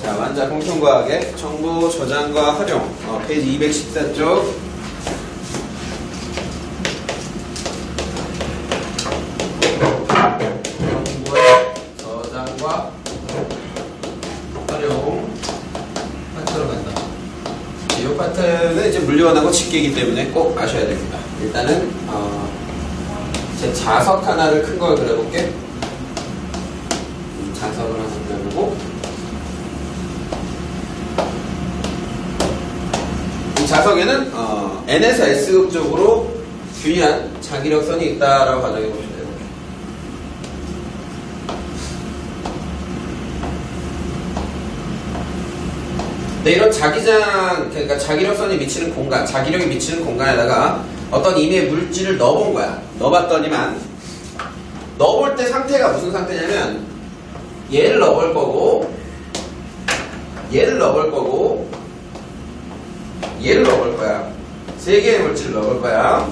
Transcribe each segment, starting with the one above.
자, 완자 공통과학의 정보 저장과 활용. 페이지 214쪽. 정보의 저장과 활용. 파트로 간다. 이 파트는 이제 물리원하고 직계이기 때문에 꼭 아셔야 됩니다. 일단은, 제 자석 하나를 큰 걸 그려볼게. 자석을 하나 그려보고, 이 자석에는 N에서 S극 쪽으로 균일한 자기력선이 있다라고 가정해 보시면 돼요. 네, 이런 자기장, 그러니까 자기력선이 미치는 공간, 자기력이 미치는 공간에다가 어떤 임의의 물질을 넣어본 거야. 넣어봤더니만, 넣어볼 때 상태가 무슨 상태냐면, 얘를 넣어볼 거고, 얘를 넣어볼 거고, 얘를 넣어볼 거야. 세 개의 물질을 넣어볼 거야.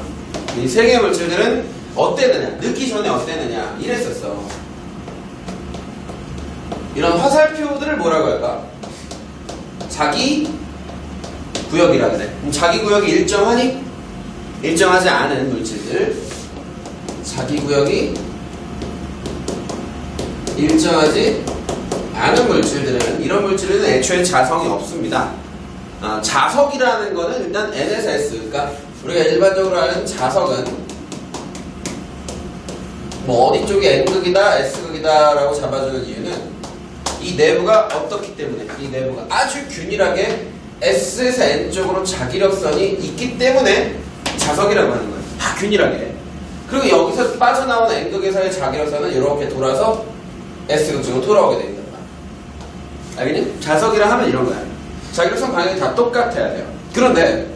이 세 개의 물질들은 어땠느냐? 넣기 전에 어땠느냐? 이랬었어. 이런 화살표들을 뭐라고 할까? 자기 구역이라 그래. 그럼 자기 구역이 일정하니? 일정하지 않은 물질들. 자기 구역이 일정하지 않은 물질들은, 이런 물질들은 애초에 자성이 없습니다. 자석이라는 거는 일단 N에서 S, 그러니까 우리가 일반적으로 아는 자석은 뭐 어디 쪽이 N극이다, S극이다 라고 잡아주는 이유는 이 내부가 어떻기 때문에, 이 내부가 아주 균일하게 S에서 N 쪽으로 자기력선이 있기 때문에 자석이라고 하는 거예요. 다 균일하게. 그리고 여기서 빠져나오는 N극에서의 자기력선은 이렇게 돌아서 S극 쪽으로 돌아오게 됩니다. 알겠니? 자석이라 하면 이런 거야. 자기력선 방향이 다 똑같아야 돼요. 그런데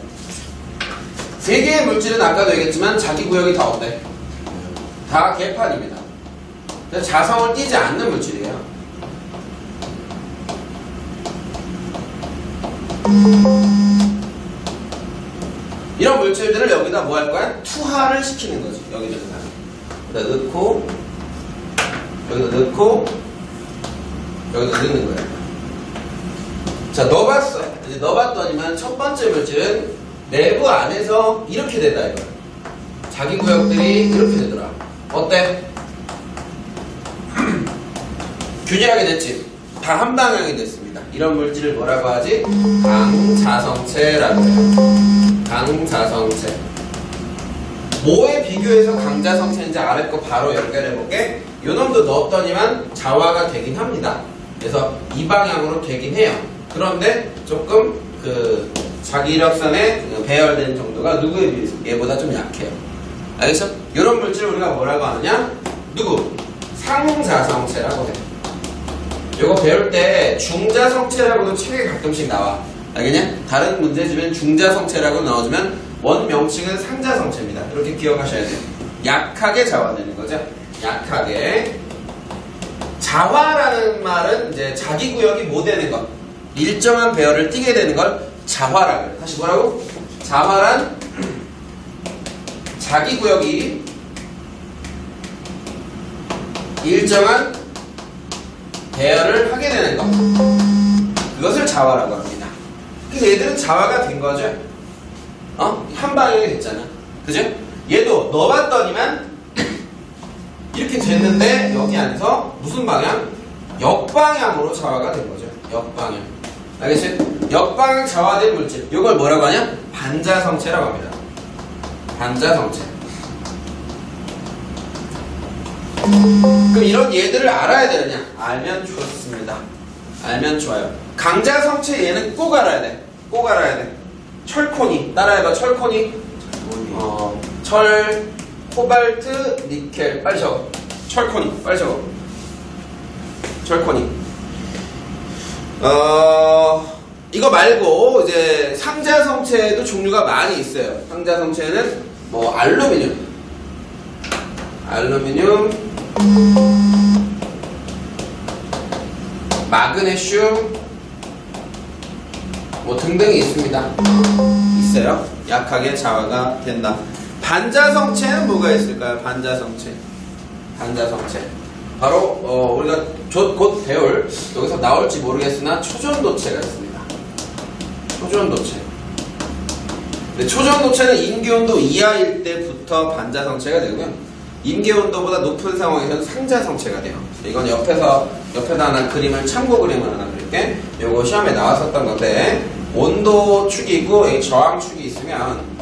세 개의 물질은 아까도 얘기했지만 자기 구역이 다 어때? 다 개판입니다. 자성을 띠지 않는 물질이에요. 이런 물질들을 여기다 뭐 할 거야? 투하를 시키는 거지. 여기다가 넣고, 여기다 넣고, 여기다 넣는 거야. 자, 넣어봤어. 이제 넣어봤더니만 첫 번째 물질은 내부 안에서 이렇게 된다 이거야. 자기 구역들이 이렇게 되더라. 어때? 균일하게 됐지? 다 한 방향이 됐습니다. 이런 물질을 뭐라고 하지? 강자성체라고 해요. 강자성체. 뭐에 비교해서 강자성체인지 아래 거 바로 연결해볼게. 요 놈도 넣었더니만 자화가 되긴 합니다. 그래서 이 방향으로 되긴 해요. 그런데 조금 그 자기력선에 배열된 정도가 누구에 비해서 얘보다 좀 약해요. 알겠어? 이런 물질을 우리가 뭐라고 하느냐? 누구? 상자성체라고 해. 이거 배울 때 중자성체라고도 책에 가끔씩 나와. 알겠냐? 다른 문제집엔 중자성체라고 나와주면 원 명칭은 상자성체입니다. 이렇게 기억하셔야 돼요. 약하게 자화되는 거죠. 약하게. 자화라는 말은 이제 자기 구역이 뭐 되는 것, 일정한 배열을 띠게 되는 걸 자화라 그래. 다시 뭐라고? 자화란 자기 구역이 일정한 배열을 하게 되는 것, 그것을 자화라고 합니다. 그래서 얘들은 자화가 된 거죠. 한 방향이 됐잖아. 그죠? 얘도 넣어봤더니만 이렇게 됐는데 여기 안에서 무슨 방향? 역방향으로 자화가 된 거죠. 역방향. 알겠지? 역방향 자화된 물질. 이걸 뭐라고 하냐? 반자성체라고 합니다. 반자성체. 그럼 이런 얘들을 알아야 되느냐? 알면 좋습니다. 알면 좋아요. 강자성체 얘는 꼭 알아야 돼. 꼭 알아야 돼. 철코니. 따라해봐. 철코니. 철, 코발트, 니켈. 빨리 적어. 철코니. 빨리 적어. 철코니. 이거 말고 이제 상자성체에도 종류가 많이 있어요. 상자성체는 뭐 알루미늄, 마그네슘 뭐 등등이 있습니다. 있어요. 약하게 자화가 된다. 반자성체는 뭐가 있을까요? 반자성체. 바로 우리가 곧 배울, 여기서 나올지 모르겠으나 초전도체가 있습니다. 초전도체. 근데 초전도체는 임계온도 이하일 때부터 반자성체가 되고요. 임계온도보다 높은 상황에서는 상자성체가 돼요. 이건 옆에다 하나 그림을 참고 그림을 하나 그릴게. 요거 시험에 나왔었던 건데 온도축이고 여기 저항축이 있으면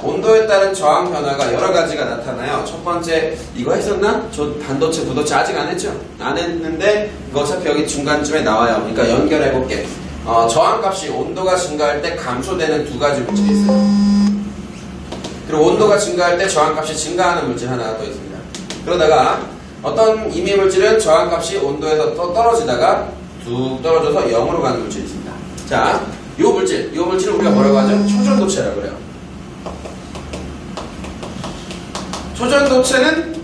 온도에 따른 저항 변화가 여러 가지가 나타나요. 첫 번째, 이거 했었나? 저 반도체, 부도체 아직 안 했죠? 안 했는데, 이거 어차피 여기 중간쯤에 나와요. 그러니까 연결해볼게. 저항값이 온도가 증가할 때 감소되는 두 가지 물질이 있어요. 그리고 온도가 증가할 때 저항값이 증가하는 물질 하나가 또 있습니다. 그러다가 어떤 이미물질은 저항값이 온도에서 또 떨어지다가 뚝 떨어져서 0으로 가는 물질이 있습니다. 자, 요 물질을 우리가 뭐라고 하죠? 초전도체라고 그래요. 초전도체는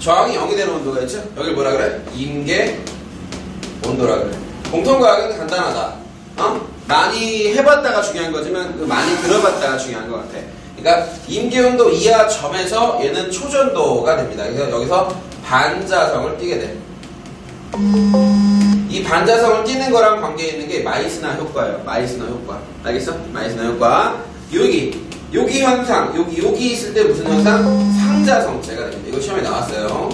저항이 0이 되는 온도가 있죠? 여길 뭐라 그래? 임계 온도라 그래. 공통과학은 간단하다. 많이 해봤다가 중요한 거지만 많이 들어봤다가 중요한 것 같아. 그러니까 임계온도 이하 점에서 얘는 초전도가 됩니다. 그래서 여기서 반자성을 띠게 돼. 이 반자성을 띠는 거랑 관계 있는 게 마이스너 효과예요. 마이스너 효과. 알겠어? 마이스너 효과. 여기 현상, 여기 있을 때 무슨 현상? 상자성체가 됩니다. 이거 시험에 나왔어요.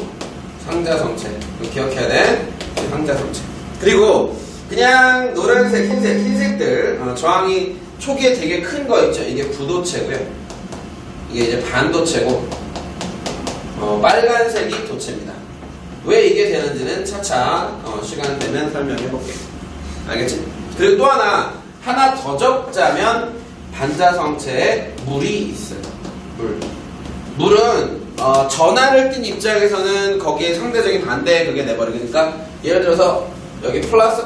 상자성체. 이거 기억해야 돼. 상자성체. 그리고 그냥 노란색, 흰색들 저항이 초기에 되게 큰 거 있죠. 이게 부도체고요. 이게 이제 반도체고 빨간색이 도체입니다. 왜 이게 되는지는 차차 시간 되면 설명해 볼게요. 알겠지? 그리고 또 하나 더 적자면 반자성체에 물이 있어요. 물은 전하를 띈 입장에서는 거기에 상대적인 반대의 그게 내버리니까 예를 들어서 여기 플러스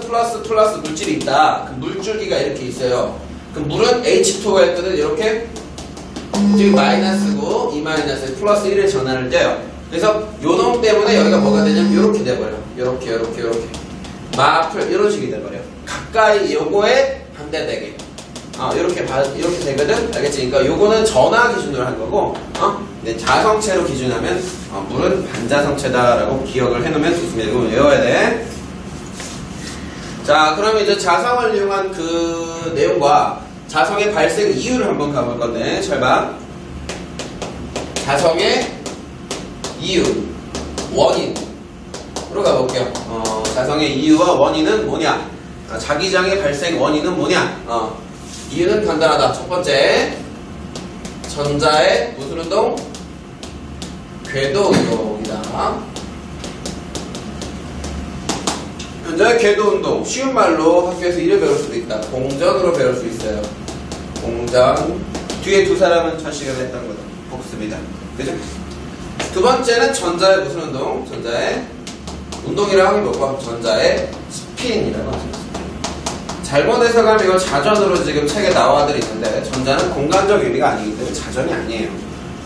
물질이 있다. 그 물줄기가 이렇게 있어요. 그 물은 H2가 할 때는 이렇게 저기 마이너스고 이 마이너스에 플러스 1의 전하를 떼요. 그래서 요놈 때문에 여기가 뭐가 되냐면 이렇게 돼버려. 이렇게 마플 이런 식이 돼버려. 가까이 요거에 반대되게. 이렇게 되거든? 알겠지? 그러니까 요거는 전하 기준으로 한 거고, 근데 자성체로 기준하면, 물은 반자성체다라고 기억을 해놓으면 좋습니다. 이거 외워야 돼. 자, 그러면 이제 자성을 이용한 그 내용과 자성의 발생 이유를 한번 가볼 건데, 잘 봐. 자성의 이유, 원인으로 가볼게요. 자성의 이유와 원인은 뭐냐? 자기장의 발생 원인은 뭐냐? 이유는 간단하다. 첫 번째, 전자의 무슨 운동? 궤도 운동이다. 전자의 궤도 운동. 쉬운 말로 학교에서 이를 배울 수도 있다. 공전으로 배울 수 있어요. 공전. 뒤에 두 사람은 전 시간에 했던 거다. 복습이다. 그죠? 두 번째는 전자의 무슨 운동? 전자의 운동이라고 하긴 뭐고 전자의 스핀이라고 하죠. 잘못 해석하면 이거 자전으로 지금 책에 나와들 있는데 전자는 공간적 의미가 아니기 때문에 자전이 아니에요.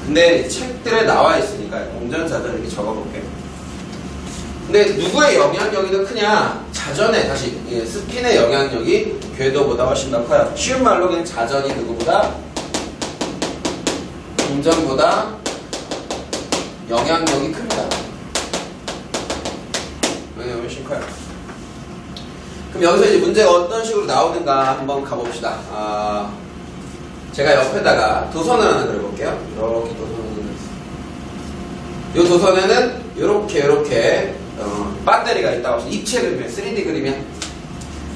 근데 책들에 나와 있으니까 공전, 자전 이렇게 적어볼게요. 근데 누구의 영향력이 더 크냐? 자전의 다시 스핀의 영향력이 궤도보다 훨씬 더 커요. 쉬운 말로 그냥 자전이 누구보다 공전보다 영향력이 큽니다. 영향력이 훨씬 커요. 그럼 여기서 이제 문제가 어떤 식으로 나오는가 한번 가봅시다. 제가 옆에다가 도선을 하나 그려볼게요. 이렇게 도선을 이 도선에는 이렇게 배터리가 있다고 하시죠. 입체 그림이에요. 3D 그림이야.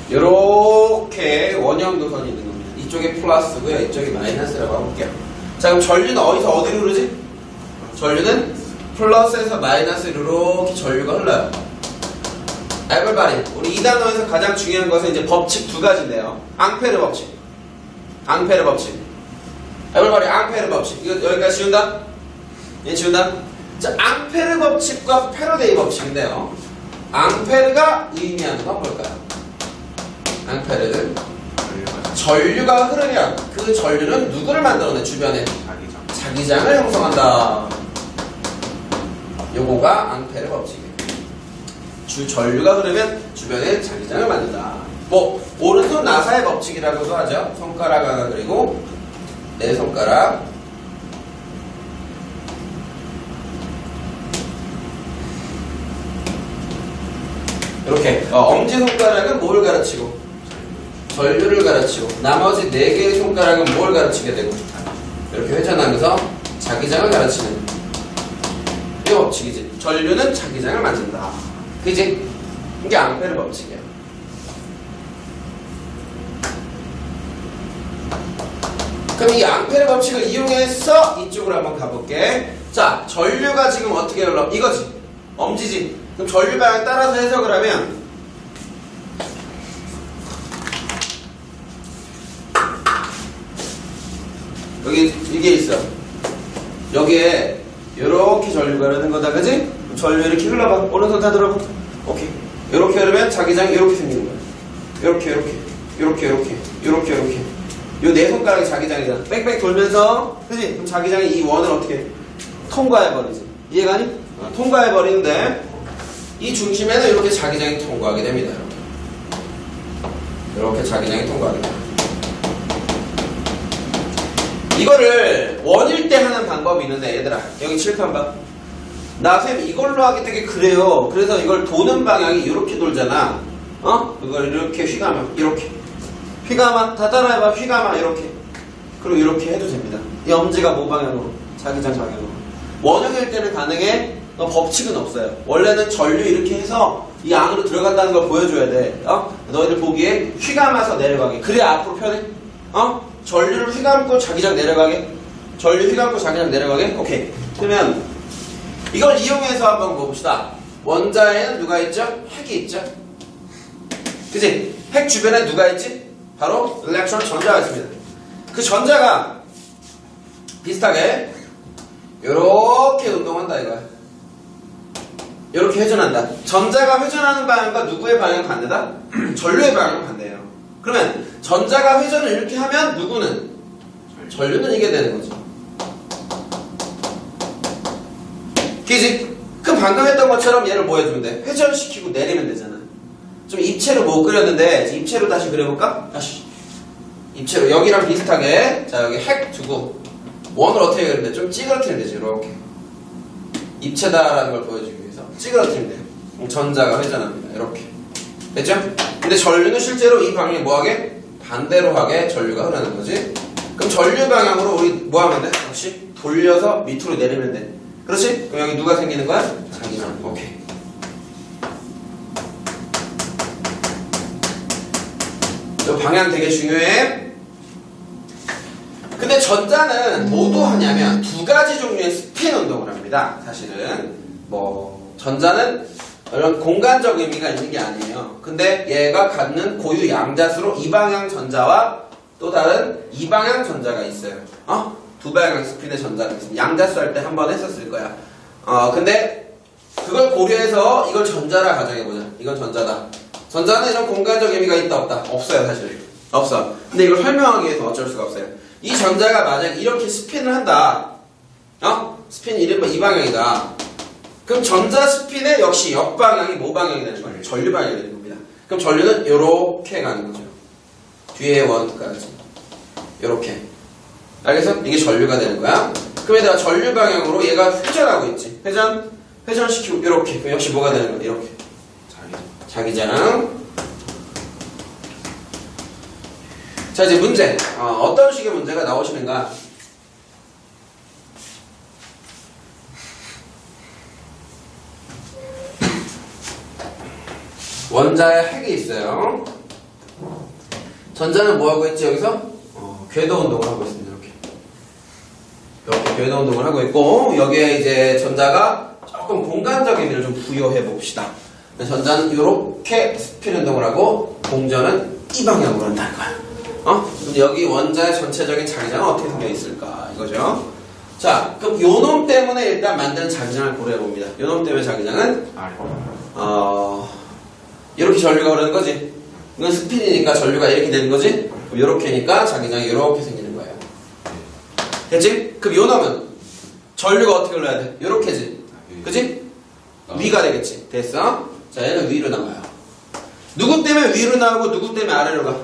이렇게 원형 도선이 있는 겁니다. 이쪽이 플러스고요. 이쪽이 마이너스라고 해볼게요. 자, 그럼 전류는 어디로 흐르지? 전류는 플러스에서 마이너스로 이렇게 전류가 흘러요. 에버바리. 우리 이 단어에서 가장 중요한 것은 이제 법칙 두 가지인데요. 앙페르 법칙. 에버바리 앙페르 법칙. 이거 여기까지 지운다? 얘 지운다? 자, 앙페르 법칙과 패러데이 법칙인데요. 앙페르가 의미하는 건 뭘까요? 앙페르는 전류가 흐르면 그 전류는 누구를 만들어내? 주변에 자기장을 형성한다. 요거가 앙페르 법칙이에요. 전류가 흐르면 주변에 자기장을 만든다. 오른손 나사의 법칙이라고도 하죠. 손가락 하나 그리고 네 손가락. 이렇게 엄지손가락은 뭘 가르치고 전류를 가르치고 나머지 4개의 손가락은 뭘 가르치게 되고 이렇게 회전하면서 자기장을 가르치는 이 법칙이지. 전류는 자기장을 만든다. 그지? 이게 앙페르 법칙이야. 그럼 이 앙페르 법칙을 이용해서 이쪽으로 한번 가볼게. 자, 전류가 지금 어떻게 흘러? 이거지. 엄지지. 그럼 전류 방향 따라서 해석을 하면 여기 이게 있어. 여기에 이렇게 전류가 흐르는 거다, 그지? 전류 이렇게 흘러봐. 오른손 다 들어봐. 오케이. 이렇게 흐르면 자기장이 이렇게 생기는 거야. 이렇게 요 네 손가락이 자기장이다. 빽빽 돌면서, 그지? 그럼 자기장이 이 원을 어떻게 통과해버리지. 이해가니? 통과해버리는데 이 중심에는 이렇게 자기장이 통과하게 됩니다. 이렇게 자기장이 통과하게 됩니다. 이거를 원일 때 하는 방법이 있는데, 얘들아 여기 칠판 봐. 나 쌤 이걸로 하기 되게 그래요. 그래서 이걸 도는 방향이 이렇게 돌잖아. 이걸 이렇게 휘감아. 이렇게 휘감아. 다 따라해봐. 휘감아. 이렇게. 그리고 이렇게 해도 됩니다. 이 엄지가 뭐 방향으로? 자기장 방향으로. 원형일 때는 가능해. 법칙은 없어요. 원래는 전류 이렇게 해서 이 안으로 들어간다는 걸 보여줘야 돼. 너희들 보기에 휘감아서 내려가게. 그래야 앞으로 편해. 전류를 휘감고 자기장 내려가게. 전류 휘감고 자기장 내려가게. 오케이. 그러면 이걸 이용해서 한번 봅시다. 원자에는 누가 있죠? 핵이 있죠? 그치? 핵 주변에 누가 있지? 바로 일렉트론 전자가 있습니다. 그 전자가 비슷하게 요렇게 운동한다 이거야. 요렇게 회전한다. 전자가 회전하는 방향과 누구의 방향 반대다? 전류의 방향 반대예요. 그러면 전자가 회전을 이렇게 하면 누구는? 전류는 이게 되는 거죠. 그지? 그럼 방금 했던 것처럼 얘를 뭐 해주면 돼? 회전시키고 내리면 되잖아. 좀 입체로 못 그렸는데 입체로 다시 그려볼까? 다시 입체로 여기랑 비슷하게. 자, 여기 핵 두고 원을 어떻게 그리면 돼? 좀 찌그러뜨리면 되지. 이렇게 입체다라는 걸 보여주기 위해서 찌그러뜨리면 돼요. 전자가 회전합니다. 이렇게 됐죠? 근데 전류는 실제로 이 방향이 뭐하게? 반대로 하게 전류가 흐르는 거지. 그럼 전류 방향으로 우리 뭐 하면 돼? 역시 돌려서 밑으로 내리면 돼. 그렇지? 그럼 여기 누가 생기는 거야? 자기장. 오케이. 이 방향 되게 중요해. 근데 전자는 뭐도 하냐면 두 가지 종류의 스핀 운동을 합니다. 사실은 뭐 전자는 이런 공간적 의미가 있는 게 아니에요. 근데 얘가 갖는 고유 양자수로 이방향 전자와 또 다른 이방향 전자가 있어요. 두 방향 스핀의 전자가 있습니다. 양자수 할 때 한번 했었을 거야. 근데 그걸 고려해서 이걸 전자라 가정해보자. 이건 전자다. 전자는 이런 공간적 의미가 있다 없다? 없어요. 사실 없어. 근데 이걸 설명하기 위해서 어쩔 수가 없어요. 이 전자가 만약 이렇게 스핀을 한다. 스핀 이름은 이 방향이다. 그럼 전자 스핀의 역시 역방향이 뭐 방향이 되는 거예요? 전류 방향이 되는 겁니다. 그럼 전류는 이렇게 가는 거죠. 뒤에 원까지 이렇게. 알겠어? 이게 전류가 되는 거야. 그럼 얘들아 전류 방향으로 얘가 회전하고 있지. 회전시키고 이렇게. 그럼 역시 뭐가 되는 거야? 이렇게. 자기장. 자, 이제 문제. 어떤 식의 문제가 나오시는가? 원자에 핵이 있어요. 전자는 뭐 하고 있지 여기서? 궤도 운동을 하고 있습니다. 이렇게 궤도 운동을 하고 있고, 여기에 이제 전자가 조금 공간적 의미를 좀 부여해 봅시다. 전자는 이렇게 스핀 운동을 하고 공전은 이 방향으로 한다는 거야. 근데 여기 원자의 전체적인 자기장은 어떻게 생겨 있을까 이거죠. 자, 그럼 요놈 때문에 일단 만든 자기장을 고려해 봅니다. 요놈 때문에 자기장은 이렇게 전류가 흐르는 거지. 이건 스핀이니까 전류가 이렇게 되는 거지. 그럼 이렇게니까 자기장이 이렇게 생기는 거예요. 됐지? 그럼 요놈은 전류가 어떻게 흘러야 돼? 이렇게지. 그치? 위가 되겠지. 됐어? 자, 얘는 위로 나와요. 누구 때문에 위로 나오고 누구 때문에 아래로 가?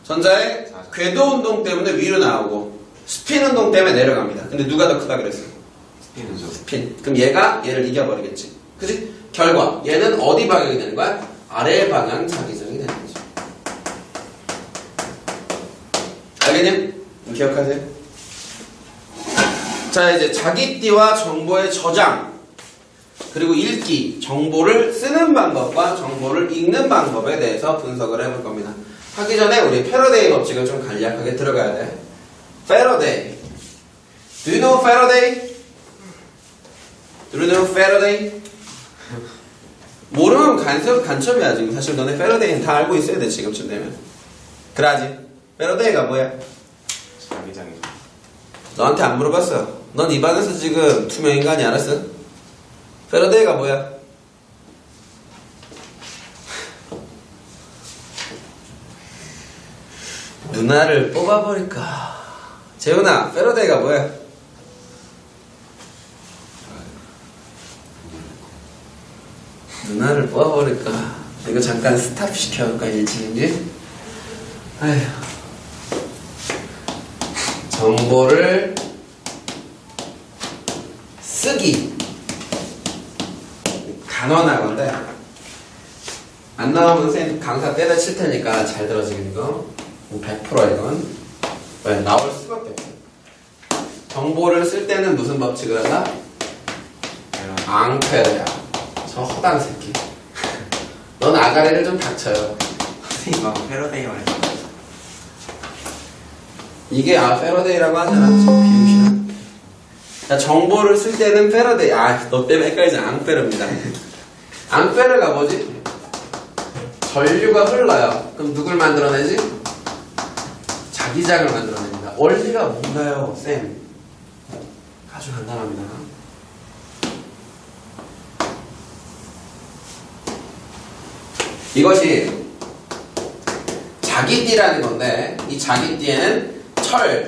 전자의 궤도 운동 때문에 위로 나오고 스핀 운동 때문에 내려갑니다. 근데 누가 더 크다 그랬어? 스핀. 그럼 얘가 얘를 이겨버리겠지. 그치? 결과 얘는 어디 방향이 되는 거야? 아래 방향 자기장이 되는 거죠. 알겠냐? 기억하세요? 자, 이제 자기띠와 정보의 저장 그리고 읽기, 정보를 쓰는 방법과 정보를 읽는 방법에 대해서 분석을 해볼 겁니다. 하기 전에 우리 패러데이 법칙을 좀 간략하게 들어가야 돼. 패러데이. Do you know Faraday? Do you know Faraday? 모르면 간첩이야 지금. 사실 너네 패러데이는 다 알고 있어야 돼 지금쯤 되면. 그러지. 패러데이가 뭐야? 자기장이죠. 너한테 안 물어봤어. 넌 입안에서 지금 투명 인간이 알았어? 패러데이가 뭐야? 누나를 뽑아버릴까? 재훈아, 패러데이가 뭐야? 누나를 뽑아버릴까? 이거 잠깐 스탑 시켜볼까, 일진인지? 아휴. 정보를 쓰기. 단언하건데, 안 나오면 선생님 강사 때려 칠 테니까 잘 들어지긴 이거. 100% 이건. 왜? 나올 수밖에 없어. 정보를 쓸 때는 무슨 법칙을 한다? 앙페르야. 저 허당 새끼. 넌 아가리를 좀 닥쳐요. 선생님, 패러데이 말했어. 이게 패러데이라고 하잖아. 비웃이나. 자, 정보를 쓸 때는 패러데이. 너 때문에 헷갈리지. 앙페르입니다. 앙페르가 뭐지? 전류가 흘러요. 그럼 누굴 만들어내지? 자기장을 만들어냅니다. 원리가 뭔가요, 쌤? 아주 간단합니다. 이것이 자기띠라는 건데, 이 자기띠에는 철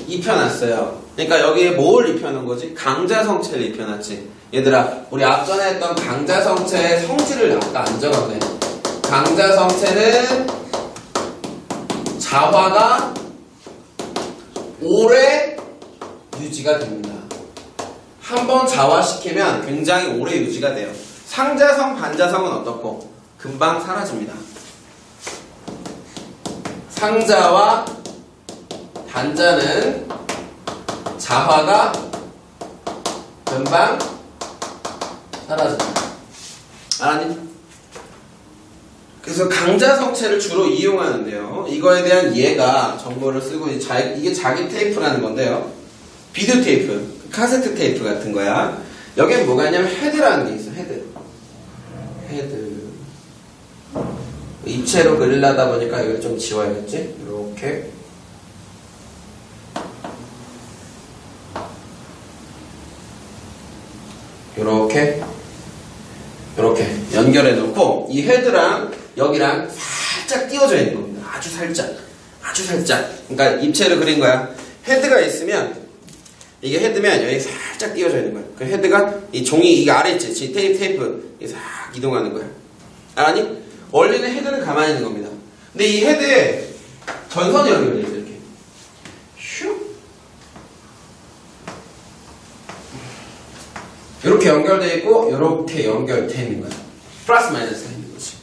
입혀놨어요. 그러니까 여기에 뭘 입혀놓은 거지? 강자성체를 입혀놨지. 얘들아, 우리 앞전에 했던 강자성체의 성질을 아까 안 적었네. 강자성체는 자화가 오래 유지가 됩니다. 한번 자화시키면 굉장히 오래 유지가 돼요. 상자성, 반자성은 어떻고? 금방 사라집니다. 상자와 단자는 자화가 금방 사라집니다. 알았니? 그래서 강자성체를 주로 이용하는데요. 이거에 대한 예가 정보를 쓰고 이게 자기 테이프라는 건데요. 비디오 테이프, 카세트 테이프 같은 거야. 여기에 뭐가 있냐면 헤드라는 게 있어. 헤드. 입체로 그리려다 보니까 이걸 좀 지워야겠지? 이렇게. 이렇게 연결해 놓고 이 헤드랑 여기랑 살짝 띄워져 있는 겁니다. 아주 살짝. 그러니까 입체를 그린 거야. 헤드가 있으면 이게 헤드면 여기 살짝 띄워져 있는 거야. 그 헤드가 이 종이 이게 아래 있지. 테이프 이게 싹 이동하는 거야. 알았니? 원리는 헤드는 가만히 있는 겁니다. 근데 이 헤드에 전선이 연결돼 있어. 이렇게 슉 이렇게 연결돼 있고 이렇게 연결돼 있는 거야. 플러스 마이너스가 있는 거지.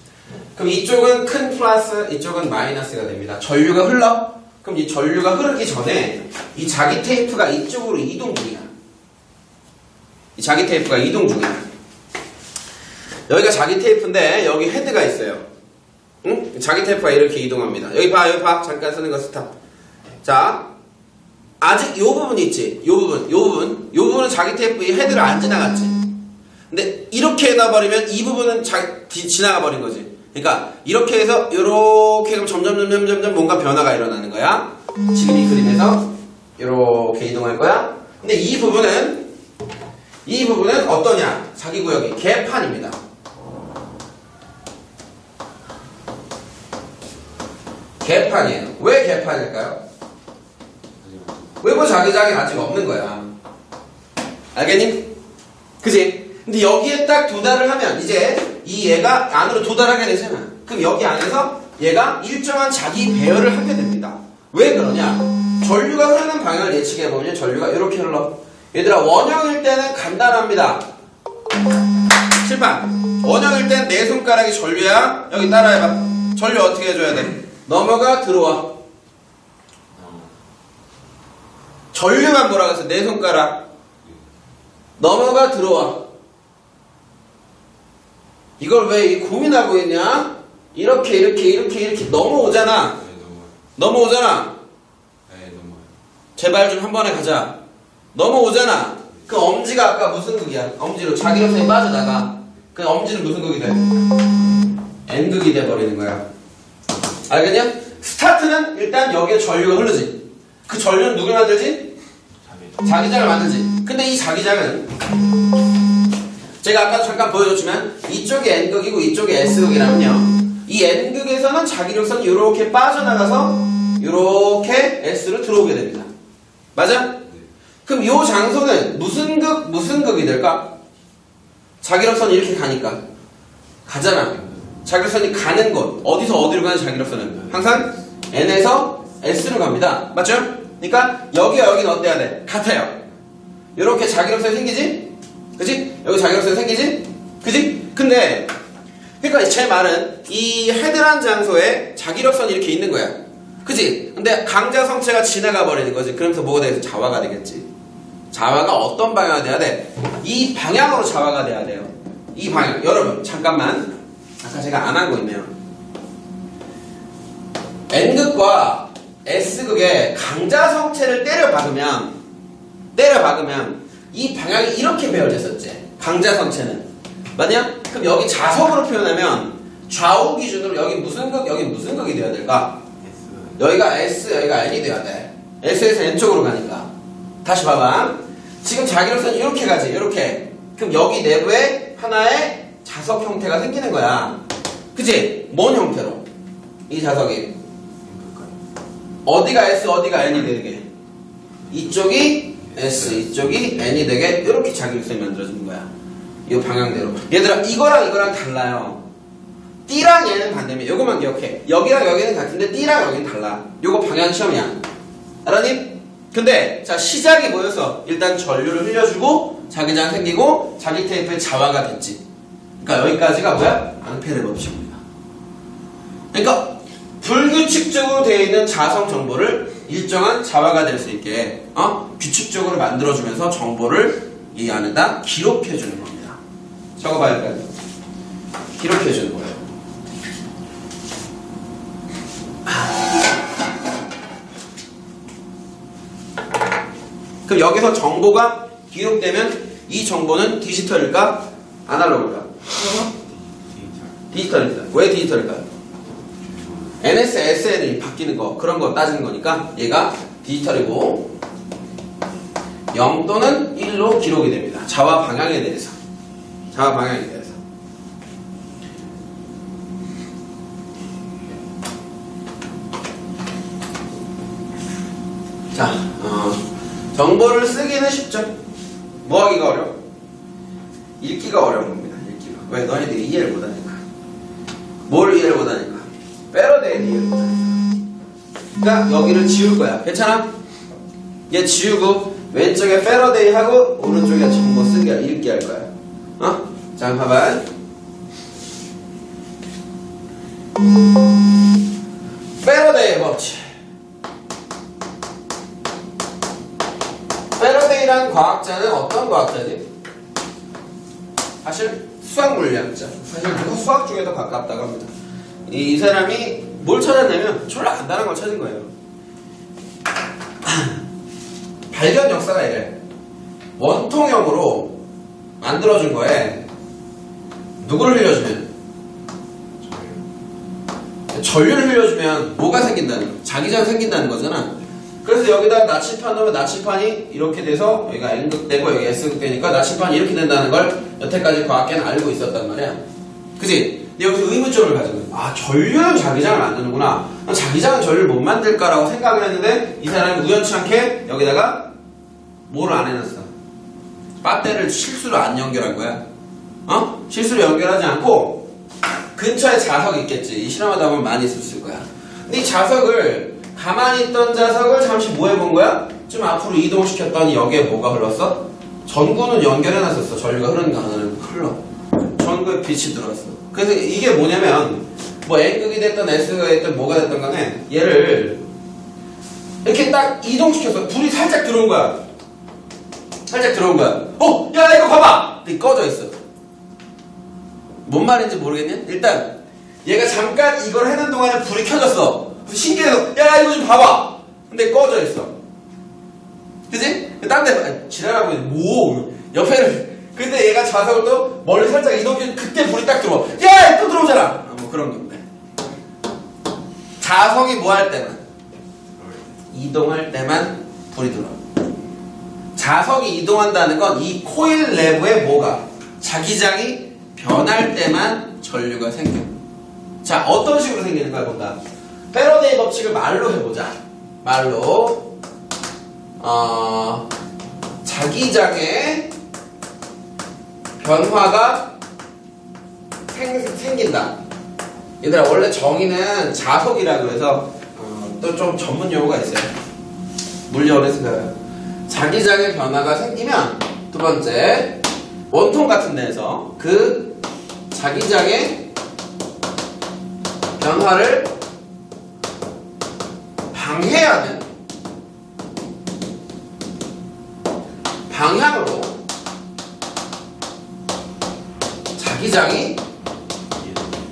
그럼 이쪽은 큰 플러스, 이쪽은 마이너스가 됩니다. 전류가 흘러? 그럼 이 전류가 흐르기 전에 이 자기 테이프가 이쪽으로 이동 중이야. 이 자기 테이프가 이동 중이야. 여기가 자기 테이프인데 여기 헤드가 있어요. 응? 자기 테이프가 이렇게 이동합니다. 여기 봐. 잠깐 쓰는 거 스탑. 자, 아직 요 부분 있지? 요 부분은 자기 테이프 이 헤드를 안 지나갔지. 근데 이렇게 해놔버리면 이 부분은 지나가 버린 거지. 그러니까 이렇게 해서 이렇게 그럼 점점 뭔가 변화가 일어나는 거야. 지금 이 그림에서 이렇게 이동할 거야. 근데 이 부분은 어떠냐? 자기 구역이 개판입니다. 개판이에요. 왜 개판일까요? 외부 자기장이 아직 없는 거야. 알겠니? 그지? 근데 여기에 딱 도달을 하면 이제 이 얘가 안으로 도달하게 되잖아. 그럼 여기 안에서 얘가 일정한 자기 배열을 하게 됩니다. 왜 그러냐? 전류가 흐르는 방향을 예측해보면 전류가 이렇게 흘러. 얘들아, 원형일 때는 간단합니다. 칠판. 원형일 땐 내 손가락이 전류야. 여기 따라해봐. 전류 어떻게 해줘야 돼? 넘어가 들어와. 전류만 뭐라 그랬어? 내 손가락. 넘어가 들어와. 이걸 왜 고민하고 있냐? 이렇게 넘어오잖아. 넘어오잖아. 제발 좀 한 번에 가자. 넘어오잖아. 그 엄지가 아까 무슨 극이야? 엄지로 자기력선이 빠져나가. 그 엄지는 무슨 극이 돼? N극이 돼버리는 거야. 알겠냐? 스타트는 일단 여기에 전류가 흐르지. 그 전류는 누굴 만들지? 자기장을 만들지. 근데 이 자기장은 제가 아까 잠깐 보여줬지만 이쪽이 N극이고 이쪽이 S극이라면요, 이 N극에서는 자기력선이 이렇게 빠져나가서 이렇게 S로 들어오게 됩니다. 맞아? 그럼 이 장소는 무슨 극이 될까? 자기력선이 이렇게 가니까 가잖아. 자기력선이 가는 곳, 어디서 어디로 가는 자기력선은 항상 N에서 S로 갑니다. 맞죠? 그러니까 여기와 여기는 어때야 돼? 같아요. 이렇게 자기력선이 생기지? 그치? 여기 자기력선이 생기지? 그치? 근데 그러니까 제 말은 이 헤드란 장소에 자기력선이 이렇게 있는 거야. 그치? 근데 강자 성체가 지나가 버리는 거지. 그러면서 뭐가 되겠어? 자화가 되겠지. 자화가 어떤 방향이 돼야 돼? 이 방향으로 자화가 돼야 돼요. 이 방향. 여러분 잠깐만, 아까 제가 안 한 거 있네요. N극과 S극의 강자 성체를 때려 박으면 이 방향이 이렇게 배열됐었지. 강자 성체는 맞냐? 그럼 여기 자석으로 표현하면 좌우 기준으로 여기 무슨 극, 여기 무슨 극이 돼야 될까? 여기가 S, 여기가 N이 돼야 돼. S에서 N쪽으로 가니까. 다시 봐봐. 지금 자기력선이 이렇게 가지, 이렇게. 그럼 여기 내부에 하나의 자석 형태가 생기는 거야. 그치? 뭔 형태로? 이 자석이 어디가 S, 어디가 N이 되게, 이쪽이 S, 이쪽이 N이 되게 이렇게 자기력선이 만들어지는 거야. 이 방향대로. 얘들아, 이거랑 달라요. D랑 얘는 반대면 이거만 기억해. 여기랑 여기는 같은데 D랑 여기는 달라. 요거 방향 시험이야. 알았니? 근데 자, 시작이 뭐였어? 일단 전류를 흘려주고 자기장 생기고 자기 테이프의 자화가 됐지. 그러니까 여기까지가 뭐야? 앙페르 법칙입니다. 그러니까 불규칙적으로 되어 있는 자성 정보를 일정한 자화가 될 수 있게 규칙적으로 만들어주면서 정보를 이 안에다 기록해주는 겁니다. 적어봐야 돼. 기록해주는 거예요. 그럼 여기서 정보가 기록되면 이 정보는 디지털일까? 아날로그일까? 디지털입니다. 왜 디지털일까요? NS, SN이 바뀌는 거, 그런 거 따지는 거니까 얘가 디지털이고 0 또는 1로 기록이 됩니다. 자화 방향에 대해서. 자화 방향에 대해서. 자, 정보를 쓰기는 쉽죠. 뭐 하기가 어려워? 읽기가 어려운 겁니다. 읽기가. 왜? 너희들이 이해를 못하니까. 뭘 이해를 못하니까? 패러데이를 이해를 못하니까. 그러니까 여기를 지울 거야. 괜찮아? 얘 지우고 왼쪽에 패러데이 하고 오른쪽에 정보 쓰기, 읽기 할 거야. 자, 봐봐. 패러데이 법칙. 패러데이라는 과학자는 어떤 과학자지? 사실 수학 물리학자. 사실 수학 중에도 가깝다고 합니다. 이 사람이 뭘 찾았냐면 졸라 간단한 걸 찾은 거예요. 발견 역사가 이래. 원통형으로 만들어준 거에 누구를 흘려주면? 전류를 흘려주면 뭐가 생긴다는 거? 자기장 생긴다는 거잖아. 그래서 여기다 나침판 넣으면 나침판이 이렇게 돼서 여기가 N극 되고 여기 S극 되니까 나침판이 이렇게 된다는 걸 여태까지 과학계는 알고 있었단 말이야. 그치? 근데 여기서 의문점을 가지고, 전류는 자기장을 만드는구나. 자기장은 전류를 못 만들까라고 생각을 했는데 이 사람이 우연치 않게 여기다가 뭐를 안 해놨어? 배터리를 실수로 안 연결한 거야. 실수로 연결하지 않고 근처에 자석이 있겠지. 이 실험하다 보면 많이 있었을 거야. 근데 이 자석을, 가만히 있던 자석을 잠시 뭐 해본 거야? 좀 앞으로 이동시켰더니 여기에 뭐가 흘렀어? 전구는 연결해놨었어. 전류가 흐르는 강하는 흘러. 전구에 빛이 들어왔어. 그래서 이게 뭐냐면 뭐 N극이 됐든 S극이 됐든 뭐가 됐든 간에 얘를 이렇게 딱 이동시켜서 불이 살짝 들어온 거야. 살짝 들어온 거야. 야 이거 봐봐! 근데 꺼져 있어. 뭔 말인지 모르겠냐? 일단 얘가 잠깐 이걸 해는 동안에 불이 켜졌어. 신기해서 야 이거 좀 봐봐! 근데 꺼져 있어. 그치? 딴 데 지랄하고 있는 뭐 옆에를 근데 얘가 좌석을 또 멀리 살짝 이동해 그때 불이 딱 들어와. 야! 또 들어오잖아! 뭐 그런 건데. 자석이 뭐 할 때만 이동할 때만 불이 들어와. 자석이 이동한다는 건 이 코일 내부에 뭐가 자기장이 변할 때만 전류가 생겨. 자, 어떤 식으로 생기는가 본다. 패러데이 법칙을 말로 해보자. 말로 자기장의 변화가 생긴다. 얘들아 원래 정의는 자석이라고 해서 또 좀 전문 용어가 있어요. 물리원에서 자기장의 변화가 생기면 두 번째 원통 같은 데에서 그 자기장의 변화를 방해하는 방향으로 자기장이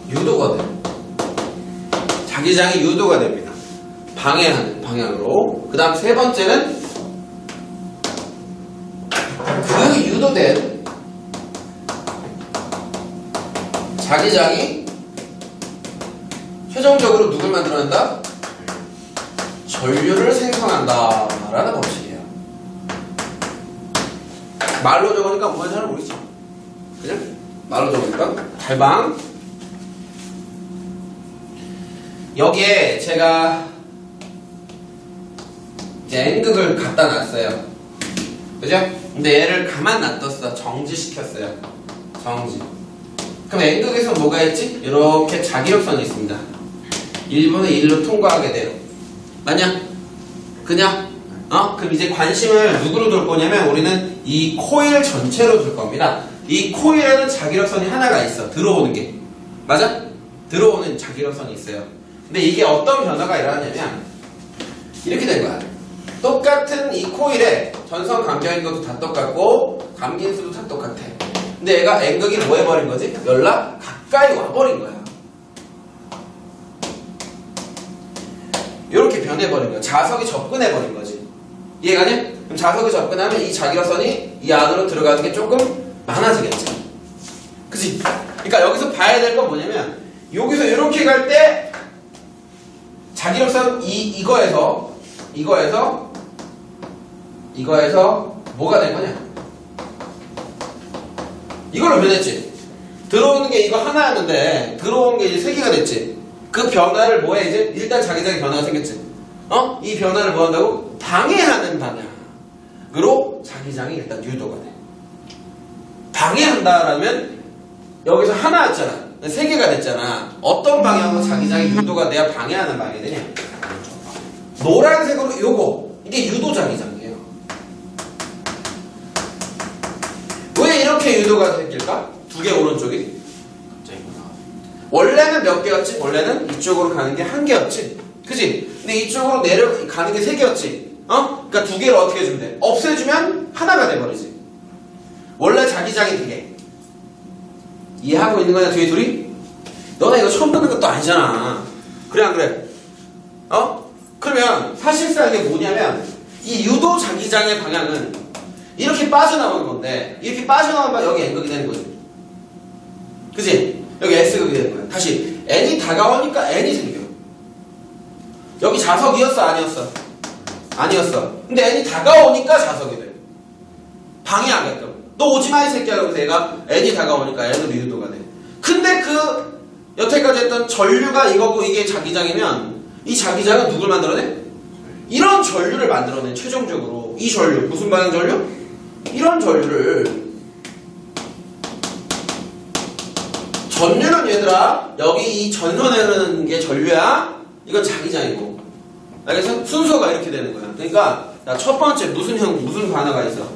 유도가 돼요. 자기장이 유도가 됩니다. 방해하는 방향으로. 그 다음 세 번째는 그 유도된 자기장이 최종적으로 누굴 만들어낸다? 전류를 생성한다 라는 법칙이에요. 말로 적으니까 뭔가 잘 모르겠죠? 그죠? 말로 적으니까 달방. 여기에 제가 이제 N극을 갖다 놨어요. 그죠? 근데 얘를 가만 놔뒀어. 정지시켰어요. 정지. 그럼 N극에서 뭐가 있지? 이렇게 자기력선이 있습니다. 1분의 1로 통과하게 돼요. 맞냐? 그냥? 그럼 이제 관심을 누구로 둘 거냐면 우리는 이 코일 전체로 둘 겁니다. 이 코일에는 자기력선이 하나가 있어. 들어오는 게. 맞아? 들어오는 자기력선이 있어요. 근데 이게 어떤 변화가 일어나냐면 이렇게 된 거야. 똑같은 이 코일에 전선 간격인 것도 다 똑같고 감긴수도 다 똑같아. 근데 얘가 N극이 뭐 해버린 거지? 연락 가까이 와버린 거야. 이렇게 변해버린 거야. 자석이 접근해버린 거지. 이해가냐? 그럼 자석이 접근하면 이 자기력선이 이 안으로 들어가는 게 조금 많아지겠지. 그치? 그러니까 여기서 봐야 될 건 뭐냐면 여기서 이렇게 갈 때 자기력선 이거에서 뭐가 된 거냐? 이걸로 변했지. 들어오는 게 이거 하나였는데 들어오는 게 이제 세 개가 됐지. 그 변화를 뭐해 이제? 일단 자기장의 변화가 생겼지. 이 변화를 뭐 한다고? 방해하는 방향으로 자기장이 일단 유도가 돼. 방해한다라면 여기서 하나였잖아. 세 개가 됐잖아. 어떤 방향으로 자기장이 유도가 돼야 방해하는 방향이 되냐? 노란색으로 요거 이게 유도 자기장이에요. 왜 이렇게 유도가 생길까? 두 개 오른쪽이 원래는 몇 개였지? 원래는 이쪽으로 가는 게 한 개였지? 그치? 근데 이쪽으로 내려가는 게 세 개였지? 그러니까 두 개를 어떻게 해주면 돼? 없애주면 하나가 돼버리지. 원래 자기장이 두 개. 이해하고 있는 거냐 뒤에 둘이? 너네 이거 처음 듣는 것도 아니잖아. 그래 안 그래? 그러면 사실상 이게 뭐냐면 이 유도 자기장의 방향은 이렇게 빠져나오는 건데 이렇게 빠져나오면 여기 N극이 되는 거지. 그치? 여기 S극이 되는 거야. 다시 N이 다가오니까 N이 생겨. 여기 자석이었어? 아니었어? 아니었어. 근데 N이 다가오니까 자석이 돼. 방해하게끔. 너 오지마 이 새끼야. 그러면서 얘가 N이 다가오니까 N으로 유도가 돼. 근데 그 여태까지 했던 전류가 이거고 이게 자기장이면 이 자기장은 누굴 만들어내? 이런 전류를 만들어내. 최종적으로 이 전류 무슨 방향 전류? 이런 전류를 전류는 얘들아 여기 이 전선에 흐르는 게 전류야. 이건 자기장이고. 알겠어? 순서가 이렇게 되는 거야. 그러니까 첫 번째 무슨 변화가 있어?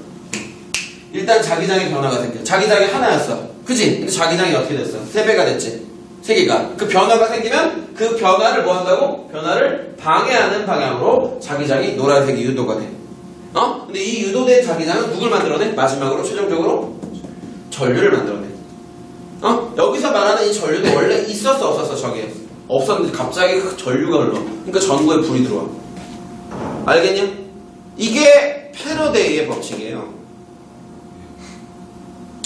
일단 자기장의 변화가 생겨. 자기장이 하나였어. 그지? 근데 자기장이 어떻게 됐어? 3배가 됐지. 3개가. 그 변화가 생기면 그 변화를 뭐 한다고? 변화를 방해하는 방향으로 자기장이 노란색이 유도가 돼. 근데 이 유도된 자기장은 누굴 만들어내? 마지막으로 최종적으로 전류를 만들어내. 여기서 말하는 이 전류도 원래 있었어 없었어? 저게 없었는데 갑자기 전류가 흘러. 그러니까 전구에 불이 들어와. 알겠냐? 이게 패러데이의 법칙이에요.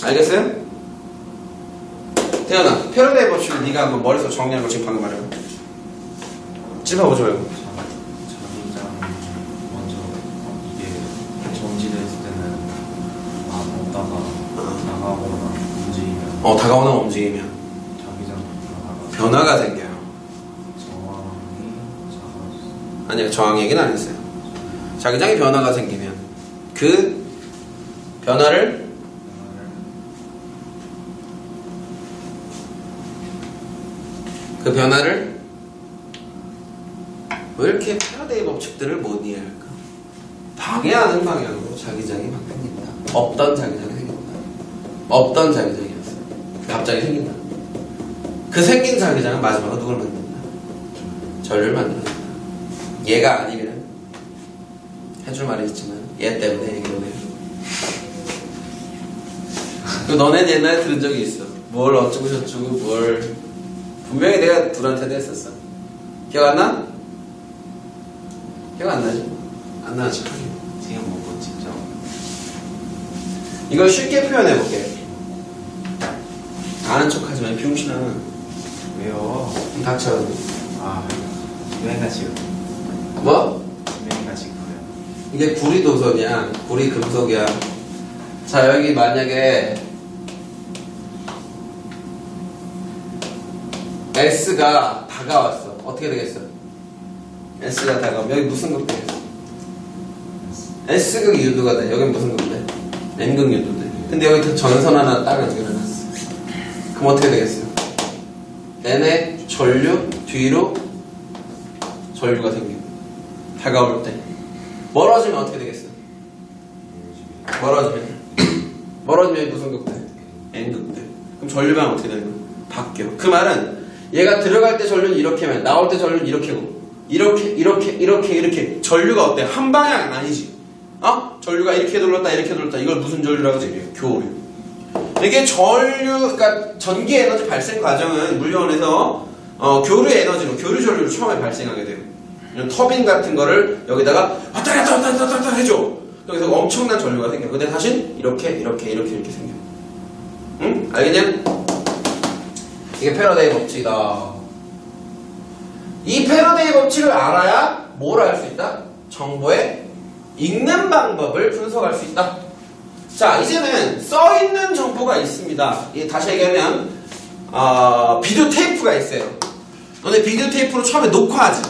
알겠어요? 태연아, 패러데이 법칙을 네가 한번 머릿속에 정리한 거 지금 방금 말해봐. 찝어보지 말고. 자기장 먼저 이게 정지됐을 때는 없다가 나가거나 움직이면 다가오는 움직이면 자기장 변화가 생겨요. 저항이 작아졌어. 아니요, 저항 얘기는 안 했어요. 자기장에 변화가 생기면 그 변화를 왜 이렇게 패러데이 법칙들을 못 이해할까? 방해하는 방향으로 자기장이 바뀝니다. 없던 자기장이 생긴다. 없던 자기장이었어요. 갑자기 생긴다. 그 생긴 자기장은 마지막으로 누굴 만든다? 전류를 만든다. 얘가 아니면 해줄 말이 있지만 얘 때문에 얘기를 해줘. 너넨 옛날에 들은 적이 있어. 뭘 어쩌고 저쩌고 뭘 분명히 내가 둘한테도 했었어. 기억 안 나? 기억 안 나지? 안 나지? 지금 먹고 직접 이걸 쉽게 표현해볼게. 아는 척하지 마, 병신아. 왜요? 닥쳐. 김혜가 지금 뭐? 김혜가 지금 그래요. 이게 구리 도선이야. 구리 금속이야. 자, 여기 만약에 S가 다가왔어. 어떻게 되겠어? S가 다가오면 여기 무슨 극 되겠어? S극 유도가 돼. 여기 무슨 극 돼? N극 유도 돼. 근데 여기 전선 하나 딱 연결해놨어. 그럼 어떻게 되겠어? N의 전류 뒤로 전류가 생겨. 다가올 때. 멀어지면 어떻게 되겠어? 멀어지면 무슨 극 돼? N극 돼. 그럼 전류 방향 어떻게 되는 거야? 바뀌어. 그 말은 얘가 들어갈 때 전류는 이렇게면 나올 때 전류는 이렇게고 이렇게 전류가 어때? 한 방향은 아니지. 전류가 이렇게 돌렸다 이걸 무슨 전류라고 하지? 교류. 이게 전류, 그러니까 전기 에너지 발생 과정은 물리원에서 교류 에너지로, 교류 전류로 처음에 발생하게 돼요. 이런 터빈 같은 거를 여기다가 왔다 갔다 해줘. 그래서 엄청난 전류가 생겨. 근데 사실 이렇게 생겨. 응? 알겠냐? 이게 패러데이 법칙이다. 이 패러데이 법칙을 알아야 뭘 알 수 있다? 정보의 읽는 방법을 분석할 수 있다. 자, 이제는 써있는 정보가 있습니다. 다시 얘기하면 비디오 테이프가 있어요. 너네 비디오 테이프로 처음에 녹화하지.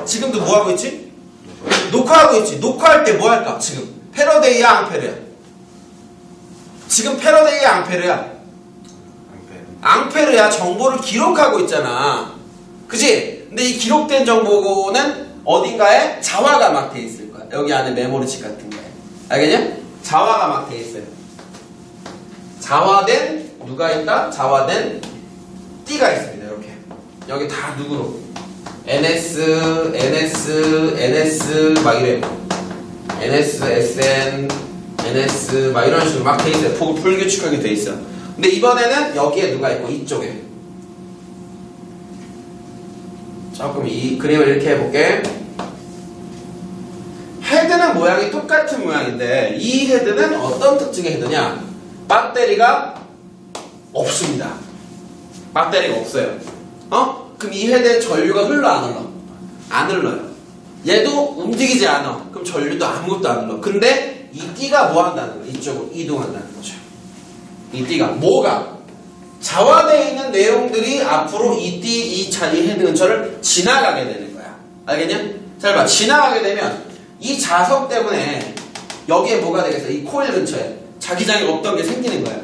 지금도 뭐 하고 있지? 녹화하고 있지. 녹화할 때 뭐 할까? 지금 패러데이야 앙페르야? 지금 패러데이야 앙페르야? 앙페르야. 정보를 기록하고 있잖아. 그치? 근데 이 기록된 정보는 어딘가에 자화가 막 돼 있을 거야. 여기 안에 메모리칩 같은 거에. 알겠냐? 자화가 막 돼 있어요. 자화된 누가 있다? 자화된 띠가 있습니다. 이렇게. 여기 다 누구로? NS 막 이래요. NS, SN, NS 막 이런 식으로 막 돼 있어요. 폭을 불규칙하게 돼 있어. 근데 이번에는 여기에 누가 있고 이쪽에. 조금 이 그림을 이렇게 해볼게. 헤드는 모양이 똑같은 모양인데 이 헤드는 어떤 특징의 헤드냐? 배터리가 없습니다. 배터리가 없어요. 그럼 이 헤드에 전류가 흘러 안 흘러? 안 흘러요. 얘도 움직이지 않아. 그럼 전류도 아무것도 안 흘러. 근데 이 띠가 뭐 한다는 거야? 이쪽으로 이동한다는 거죠. 이 띠가 뭐가? 자화되어 있는 내용들이 앞으로 이 헤드 근처를 지나가게 되는 거야. 알겠냐? 잘 봐. 지나가게 되면 이 자석 때문에 여기에 뭐가 되겠어? 이 코일 근처에 자기장이 없던 게 생기는 거야.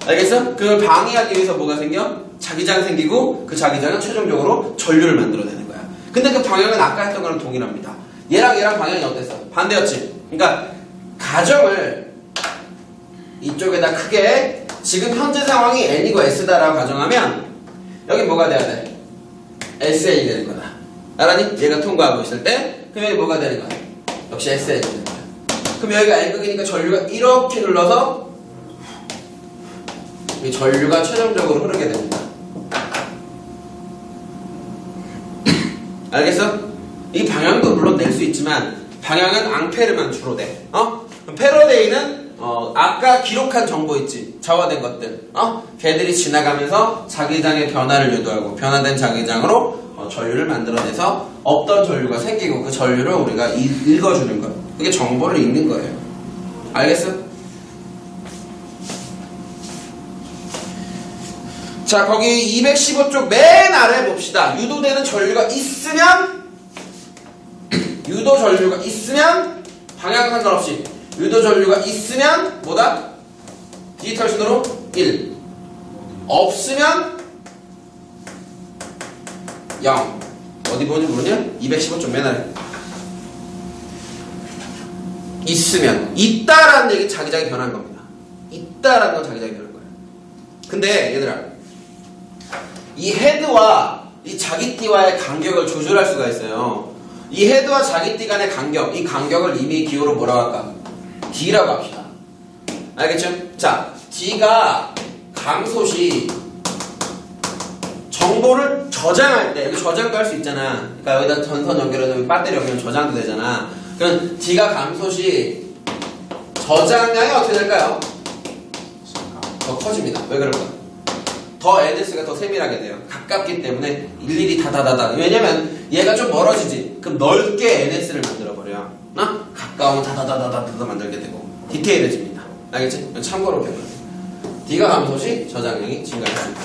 알겠어? 그걸 방해하기 위해서 뭐가 생겨? 자기장 생기고 그 자기장은 최종적으로 전류를 만들어내는 거야. 근데 그 방향은 아까 했던 거랑 동일합니다. 얘랑 방향이 어땠어? 반대였지? 그러니까 가정을 이쪽에다 크게 지금 현재 상황이 n이고 s다라고 가정하면 여기 뭐가 돼야 돼? SN이 되는 거다. 알았니? 얘가 통과하고 있을 때 그럼 여기 뭐가 되는 거야? 역시 SN이 되는 거야. 그럼 여기가 N극이니까 전류가 이렇게 흘러서 이 전류가 최종적으로 흐르게 됩니다. 알겠어? 이 방향도 물론 낼 수 있지만 방향은 앙페르만 주로 돼. 그럼 패러데이는 아까 기록한 정보 있지? 자화된 것들. 걔들이 지나가면서 자기장의 변화를 유도하고 변화된 자기장으로 전류를 만들어내서 없던 전류가 생기고 그 전류를 우리가 읽어주는 거예요. 그게 정보를 읽는 거예요. 알겠어? 자, 거기 215쪽 맨 아래 봅시다. 유도되는 전류가 있으면 유도 전류가 있으면 방향 상관없이 유도 전류가 있으면 뭐다? 디지털 순으로 1 없으면 0 어디 보는지 모르냐? 215쪽 맨 아래 있으면 있다라는 얘기 자기장이 변한 겁니다. 있다라는 건 자기장이 변한 거예요. 근데 얘들아 이 헤드와 이 자기띠와의 간격을 조절할 수가 있어요. 이 헤드와 자기띠 간의 간격, 이 간격을 이미 기호로 뭐라고 할까? D라고 합시다. 알겠죠? 자, D가 강솥이 정보를 저장할 때, 여기 저장도 할 수 있잖아. 그러니까 여기다 전선 연결해서 여기 배터리 연결하면 저장도 되잖아. 그럼 D가 강솥이 저장량이 어떻게 될까요? 더 커집니다. 왜 그럴까? 더 NS가 더 세밀하게 돼요. 가깝기 때문에 일일이 다다다다. 왜냐면 얘가 좀 멀어지지. 그럼 넓게 NS를 만들어버려. 가까우면 다다다다다 만들게 되고 디테일해집니다. 알겠지? 참고로 배워요. D가 감소시 저장량이 증가했습니다.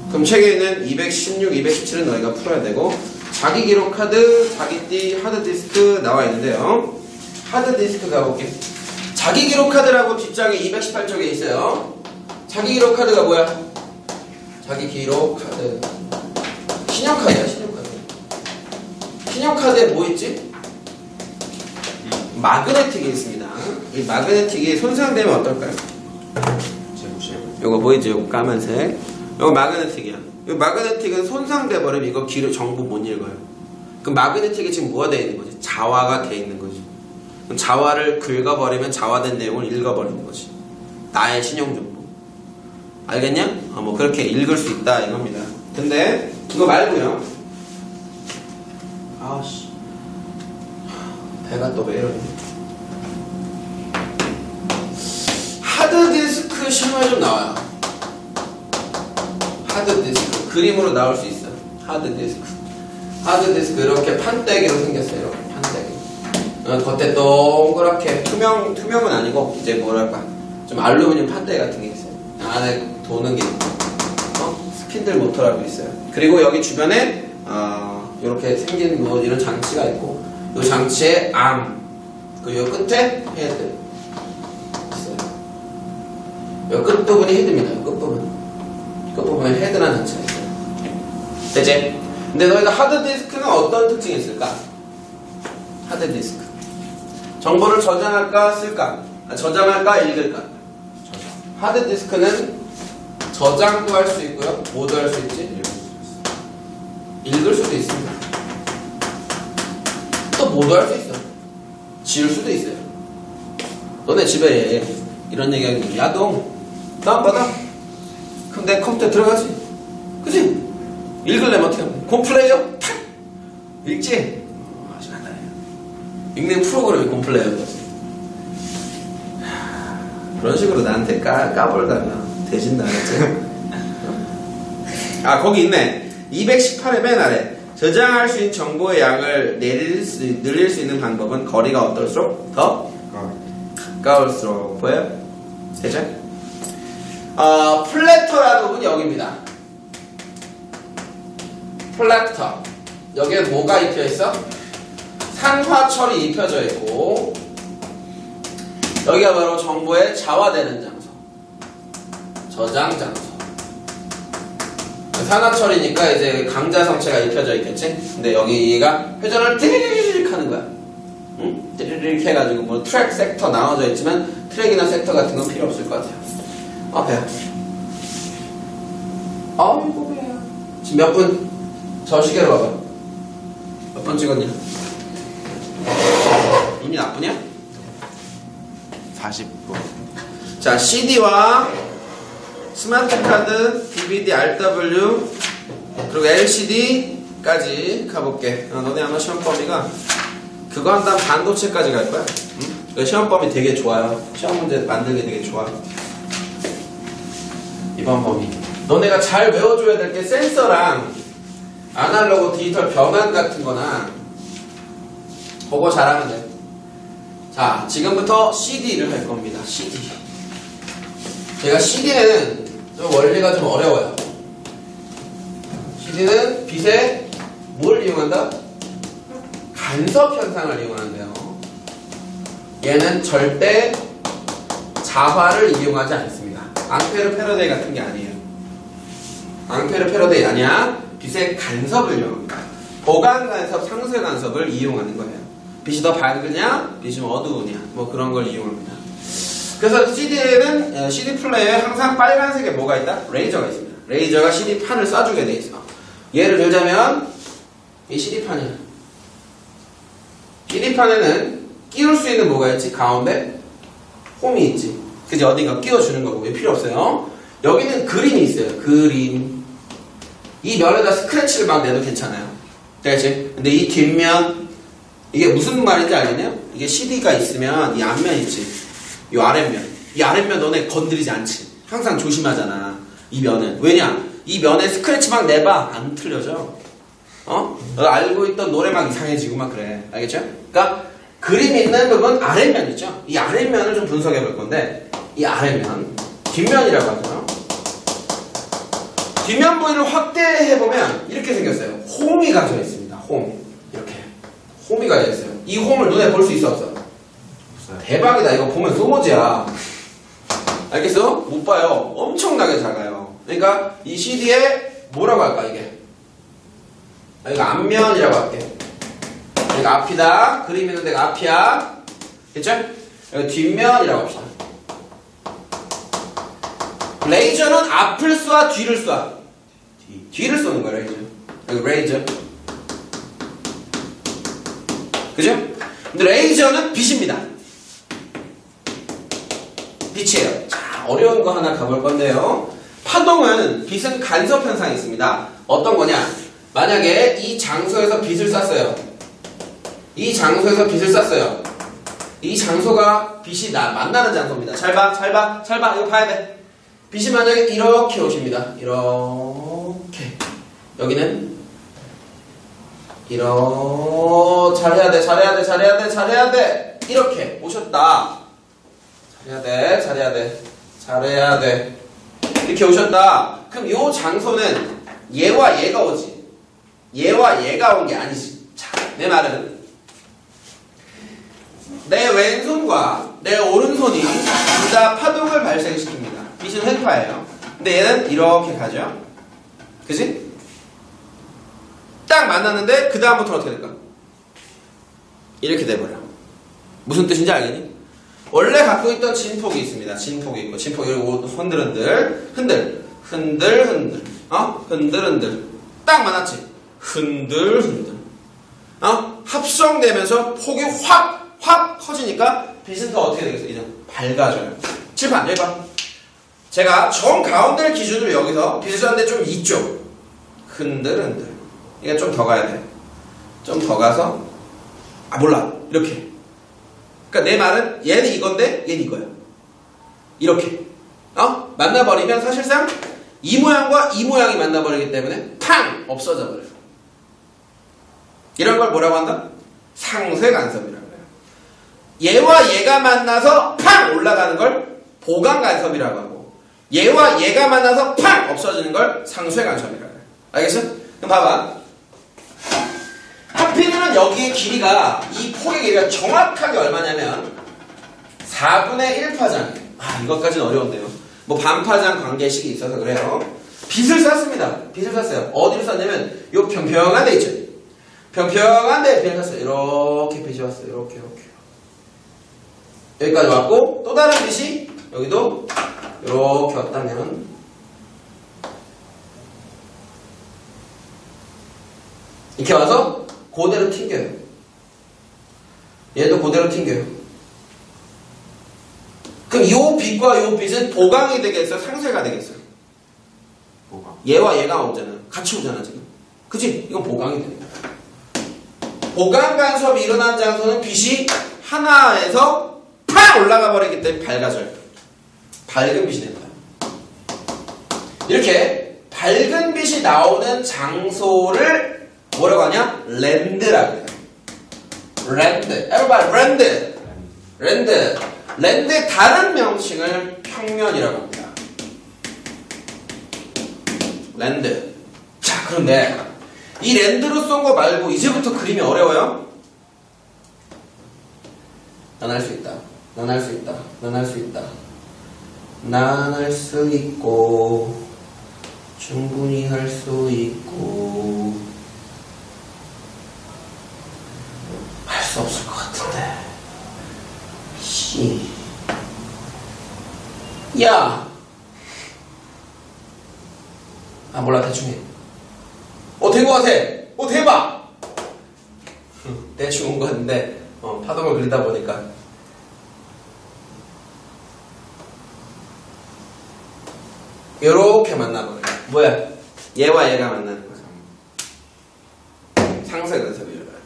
그럼 책에 있는 216, 217은 너희가 풀어야 되고 자기 기록 카드, 자기띠, 하드디스크 나와 있는데요. 하드디스크 가볼게. 자기 기록 카드라고 뒷장에 218쪽에 있어요. 자기 기록 카드가 뭐야? 자기 기록 카드. 신용카드야, 신용카드. 신용카드에 뭐 있지? 마그네틱이 있습니다. 이 마그네틱이 손상되면 어떨까요? 요거 보이죠? 요거 까만색. 요거 마그네틱이야. 요 마그네틱은 손상돼 버리면 이거 기록 정보 못 읽어요. 그 마그네틱이 지금 뭐가 돼 있는 거지? 자화가 돼 있는 거지. 자화를 긁어버리면 자화된 내용을 읽어버리는 거지. 나의 신용정보. 알겠냐? 뭐 그렇게 읽을 수 있다 이겁니다. 근데 그거 말고요. 아씨 배가 또 왜 이러니? 하드디스크 실무에 좀 나와요. 하드디스크 그림으로 나올 수 있어. 하드디스크 이렇게 판때기로 생겼어요. 이렇게 판때기. 겉에 동그랗게 투명은 아니고 이제 뭐랄까 좀 알루미늄 판때기 같은 게 있어요. 안에 도는 게 있고 스핀들 모터라고 있어요. 그리고 여기 주변에 이렇게 생긴 뭐 이런 장치가 있고 이 장치에 암 그리고 이 끝에 헤드 있어요. 이 끝부분이 헤드입니다. 이 끝부분에 헤드라는 장치가 있어요. 되지? 근데 너희가 하드디스크는 어떤 특징이 있을까? 하드디스크 정보를 저장할까 쓸까? 저장할까 읽을까? 하드디스크는 저장도 할 수 있고요. 뭐도 할 수 있지? 읽을 수도 있습니다. 또 뭐도 할 수 있어. 지울 수도 있어요. 너네 집에 이런 얘기하는 게 야동 다운받아? 그럼 내 컴퓨터에 들어가지? 그치? 읽으려면 어떻게 하면 돼? 곰플레이어? 탁! 읽지? 하지 마. 읽는 프로그램이 곰플레이어거든. 그런 식으로 나한테 까불다가 대신다 알았지? 거기 있네. 218의 맨 아래 저장할 수 있는 정보의 양을 늘릴 수 있는 방법은 거리가 어떨수록 더 가까울수록 보여요? 되죠? 플래터라는 부분이 여기입니다. 플래터 여기에 뭐가 입혀있어? 산화철이 입혀져 있고 여기가 바로 정보의 자화되는 장소 저장 장소 산화철이니까 이제 강자성체가 입혀져 있겠지? 근데 여기가 회전을 띠릭 하는 거야. 응? 이렇게 해가지고 뭐 트랙 섹터 나눠져 있지만 트랙이나 섹터 같은 건 필요 없을 것 같아요. 배야. 아이고 배야. 지금 몇 분? 저 시계로 봐봐. 몇 번 찍었냐? 눈이 나쁘냐? 40분. 자, CD와 스마트 카드, DVD, RW 그리고 LCD까지 가볼게. 너네 아마 시험 범위가 그거 한 다음 반도체까지 갈 거야. 응? 시험 범위 되게 좋아요. 시험 문제 만들기 되게 좋아. 이번 범위. 너네가 잘 외워줘야 될 게 센서랑 아날로그 디지털 변환 같은 거나 그거 잘하면 돼. 자, 지금부터 CD를 할 겁니다. CD. 제가 CD는 좀 원리가 좀 어려워요. CD는 빛에 뭘 이용한다? 간섭 현상을 이용하는데요. 얘는 절대 자화를 이용하지 않습니다. 앙페르 패러데이 같은 게 아니에요. 앙페르 패러데이 아니야. 빛의 간섭을 이용합니다. 보강 간섭, 상쇄 간섭을 이용하는 거예요. 빛이 더 밝으냐, 빛이 어두우냐, 뭐 그런 걸 이용합니다. 그래서 CD에는 CD 플레이어에 항상 빨간색에 뭐가 있다? 레이저가 있습니다. 레이저가 CD 판을 쏴주게 돼 있어. 예를 들자면 이 CD 판이야. CD 판에는 끼울 수 있는 뭐가 있지? 가운데 홈이 있지. 그지? 어딘가 끼워주는 거고 왜 필요 없어요? 여기는 그림이 있어요. 그림. 이 면에다 스크래치를 막 내도 괜찮아요. 되겠지? 근데 이 뒷면 이게 무슨 말인지 알겠냐? 이게 CD가 있으면 이 앞면 있지. 이 아랫면. 이 아랫면 너네 건드리지 않지. 항상 조심하잖아. 이 면은. 왜냐? 이 면에 스크래치 막 내봐. 안 틀려져. 너 알고 있던 노래 막 이상해지고 막 그래. 알겠죠? 그러니까 그림 있는 부분 아랫면 있죠? 이 아랫면을 좀 분석해 볼 건데 이 아랫면. 뒷면이라고 하죠. 뒷면 부위를 확대해 보면 이렇게 생겼어요. 홈이 가져 있습니다. 홈. 이렇게. 홈이 가져 있어요. 이 홈을 눈에 볼 수 있어 없어? 대박이다. 이거 보면 소모지야. 알겠어? 못 봐요. 엄청나게 작아요. 그러니까 이 CD에 뭐라고 할까 이게? 이거 앞면이라고 할게. 여기가 앞이다. 그림 있는 데가 앞이야. 그쵸? 여기 뒷면이라고 합시다. 레이저는 앞을 쏴, 뒤를 쏴. 뒤를 쏘는 거야, 레이저. 여기 레이저. 그죠? 근데 레이저는 빛입니다. 빛이에요. 자, 어려운 거 하나 가볼 건데요. 파동은 빛은 간섭 현상이 있습니다. 어떤 거냐? 만약에 이 장소에서 빛을 쐈어요. 이 장소에서 빛을 쐈어요. 이 장소가 빛이 만나는 장소입니다. 잘 봐, 잘 봐, 잘 봐. 이거 봐야 돼. 빛이 만약에 이렇게 오십니다. 이렇게. 여기는 잘해야 돼, 잘해야 돼, 잘해야 돼, 잘해야 돼. 이렇게 오셨다. 잘해야 돼, 잘해야 돼, 잘해야 돼. 이렇게 오셨다. 그럼 요 장소는 얘와 얘가 오지. 얘와 얘가 온 게 아니지. 자, 내 말은 내 왼손과 내 오른손이 둘 다 파동을 발생시킵니다. 빛은 회파예요. 근데 얘는 이렇게 가죠. 그지? 딱 만났는데 그 다음부터는 어떻게 될까? 이렇게 돼버려. 무슨 뜻인지 알겠니? 원래 갖고 있던 진폭이 있습니다. 진폭이 있고 진폭이 이러고 흔들흔들 흔들 흔들흔들 흔들흔들 딱 만났지? 흔들흔들 합성되면서 폭이 확 커지니까 빛은 더 어떻게 되겠어? 이제 밝아져요. 칠판 여기 봐. 제가 정 가운데를 기준으로 여기서 빛을 쐈는데 좀 이쪽 흔들흔들 이게 좀 더 가야 돼. 좀 더 가서 몰라 이렇게. 그러니까 내 말은 얘는 이건데 얘는 이거야. 이렇게 만나버리면 사실상 이 모양과 이 모양이 만나버리기 때문에 팡 없어져 버려요. 이런 걸 뭐라고 한다? 상쇄 간섭이라고 해요. 얘와 얘가 만나서 팡 올라가는 걸 보강 간섭이라고 하고 얘와 얘가 만나서 팡 없어지는 걸 상쇄 간섭이라고 해요. 알겠어? 그럼 봐봐. 하필이면 여기의 길이가 이 폭의 길이가 정확하게 얼마냐면 4분의 1파장이에요. 이것까지는 어려운데요. 뭐 반파장 관계식이 있어서 그래요. 빛을 쐈습니다. 빛을 쐈어요. 어디로 쐈냐면 요 평평한 데 있죠. 평평한 데 빛을 쐈어요. 이렇게 빛이 왔어요. 이렇게 여기까지 왔고 또 다른 빛이 여기도 이렇게 왔다면 이렇게 와서 그대로 튕겨요. 얘도 그대로 튕겨요. 그럼 이 빛과 이 빛은 보강이 되겠어요? 상쇄가 되겠어요? 보강. 얘와 얘가 오잖아. 같이 오잖아 지금. 그치? 이건 보강이 됩니다. 보강 간섭이 일어난 장소는 빛이 하나에서 팍 올라가 버리기 때문에 밝아져요. 밝은 빛이 됩니다. 이렇게 밝은 빛이 나오는 장소를 뭐라고 하냐? 랜드라고 해요. 랜드. everybody 랜드. 랜드. 랜드의 다른 명칭을 평면이라고 합니다. 랜드. 자, 그런데 이 랜드로 쏜 거 말고 이제부터 그림이 어려워요? 난 할 수 있다. 난 할 수 있다. 난 할 수 있다. 난 할 수 있고 충분히 할 수 있고 할 수 없을 것 같은데. 야! 아 몰라 대충 해. 된 것 같아. 대박! 대충 온 것 같은데 파동을 그리다 보니까 요렇게 만나버려요. 뭐야? 얘와 얘가 만나는 거죠. 상쇄 간섭이 일어나요.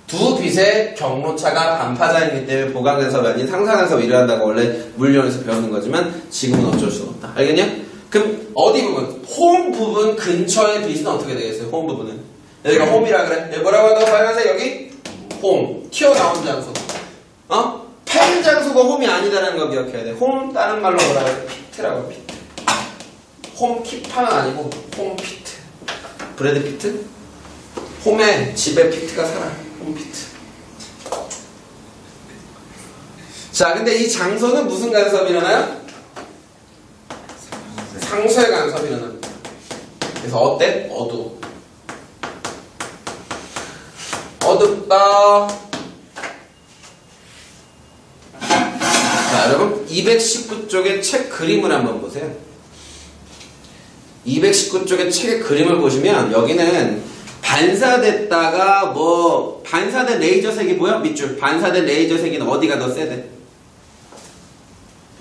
두 빛의 경로차가 반파자이기 때문에 보강 간섭이 아닌 상쇄 간섭이 일어난다고 원래 물리론에서 배우는 거지만 지금은 어쩔 수 없다. 알겠냐? 그럼 어디 부분? 홈 부분 근처의 빛은 어떻게 되겠어요? 홈 부분은 여기가 홈이라 그래. 여기 뭐라고 한다고? 빨간색 여기 홈. 튀어나온 장소. 패인 장소가 홈이 아니다라는 거 기억해야 돼. 홈 다른 말로 뭐라고 해? 피트라고 해. 피트. 홈 키파는 아니고 홈 피트. 브래드 피트? 홈에 집에 피트가 살아. 홈 피트. 자, 근데 이 장소는 무슨 간섭이 일어나요? 상쇄 간섭이 일어납니다. 그래서 어때? 어두워. 어둡다. 자, 여러분 219쪽의 책 그림을 한번 보세요. 219쪽의 책의 그림을 보시면 여기는 반사됐다가 반사된 레이저색이 뭐야? 밑줄. 반사된 레이저색이는 어디가 더 세대?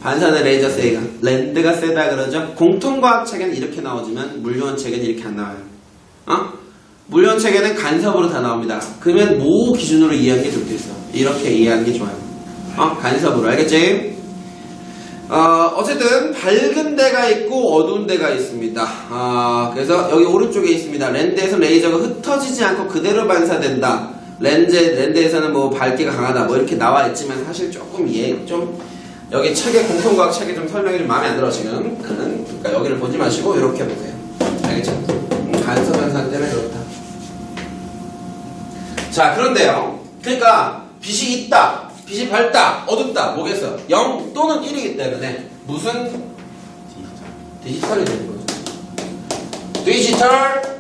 반사된 레이저색이가 랜드가 세다 그러죠? 공통과학 책에는 이렇게 나오지만 물리원 책에는 이렇게 안 나와요. 물리원 책에는 간섭으로 다 나옵니다. 그러면 뭐 기준으로 이해하는 게 좋겠어? 이렇게 이해하는 게 좋아요. 간섭으로. 알겠지? 어쨌든 밝은 데가 있고 어두운 데가 있습니다. 그래서 여기 오른쪽에 있습니다. 랜드에서 레이저가 흩어지지 않고 그대로 반사된다. 랜드에서는 뭐 밝기가 강하다. 뭐 이렇게 나와 있지만 사실 조금 여기 책의 공통과학 책에 좀 설명이 좀 마음에 안 들어 지금. 그러니까 여기를 보지 마시고 이렇게 보세요. 알겠죠? 간섭 현상 때문에 그렇다. 자, 그런데요. 그러니까 빛이 있다. 빛이 밝다, 어둡다, 뭐겠어? 0 또는 1이기 때문에 무슨 디지털이 되는 거죠. 디지털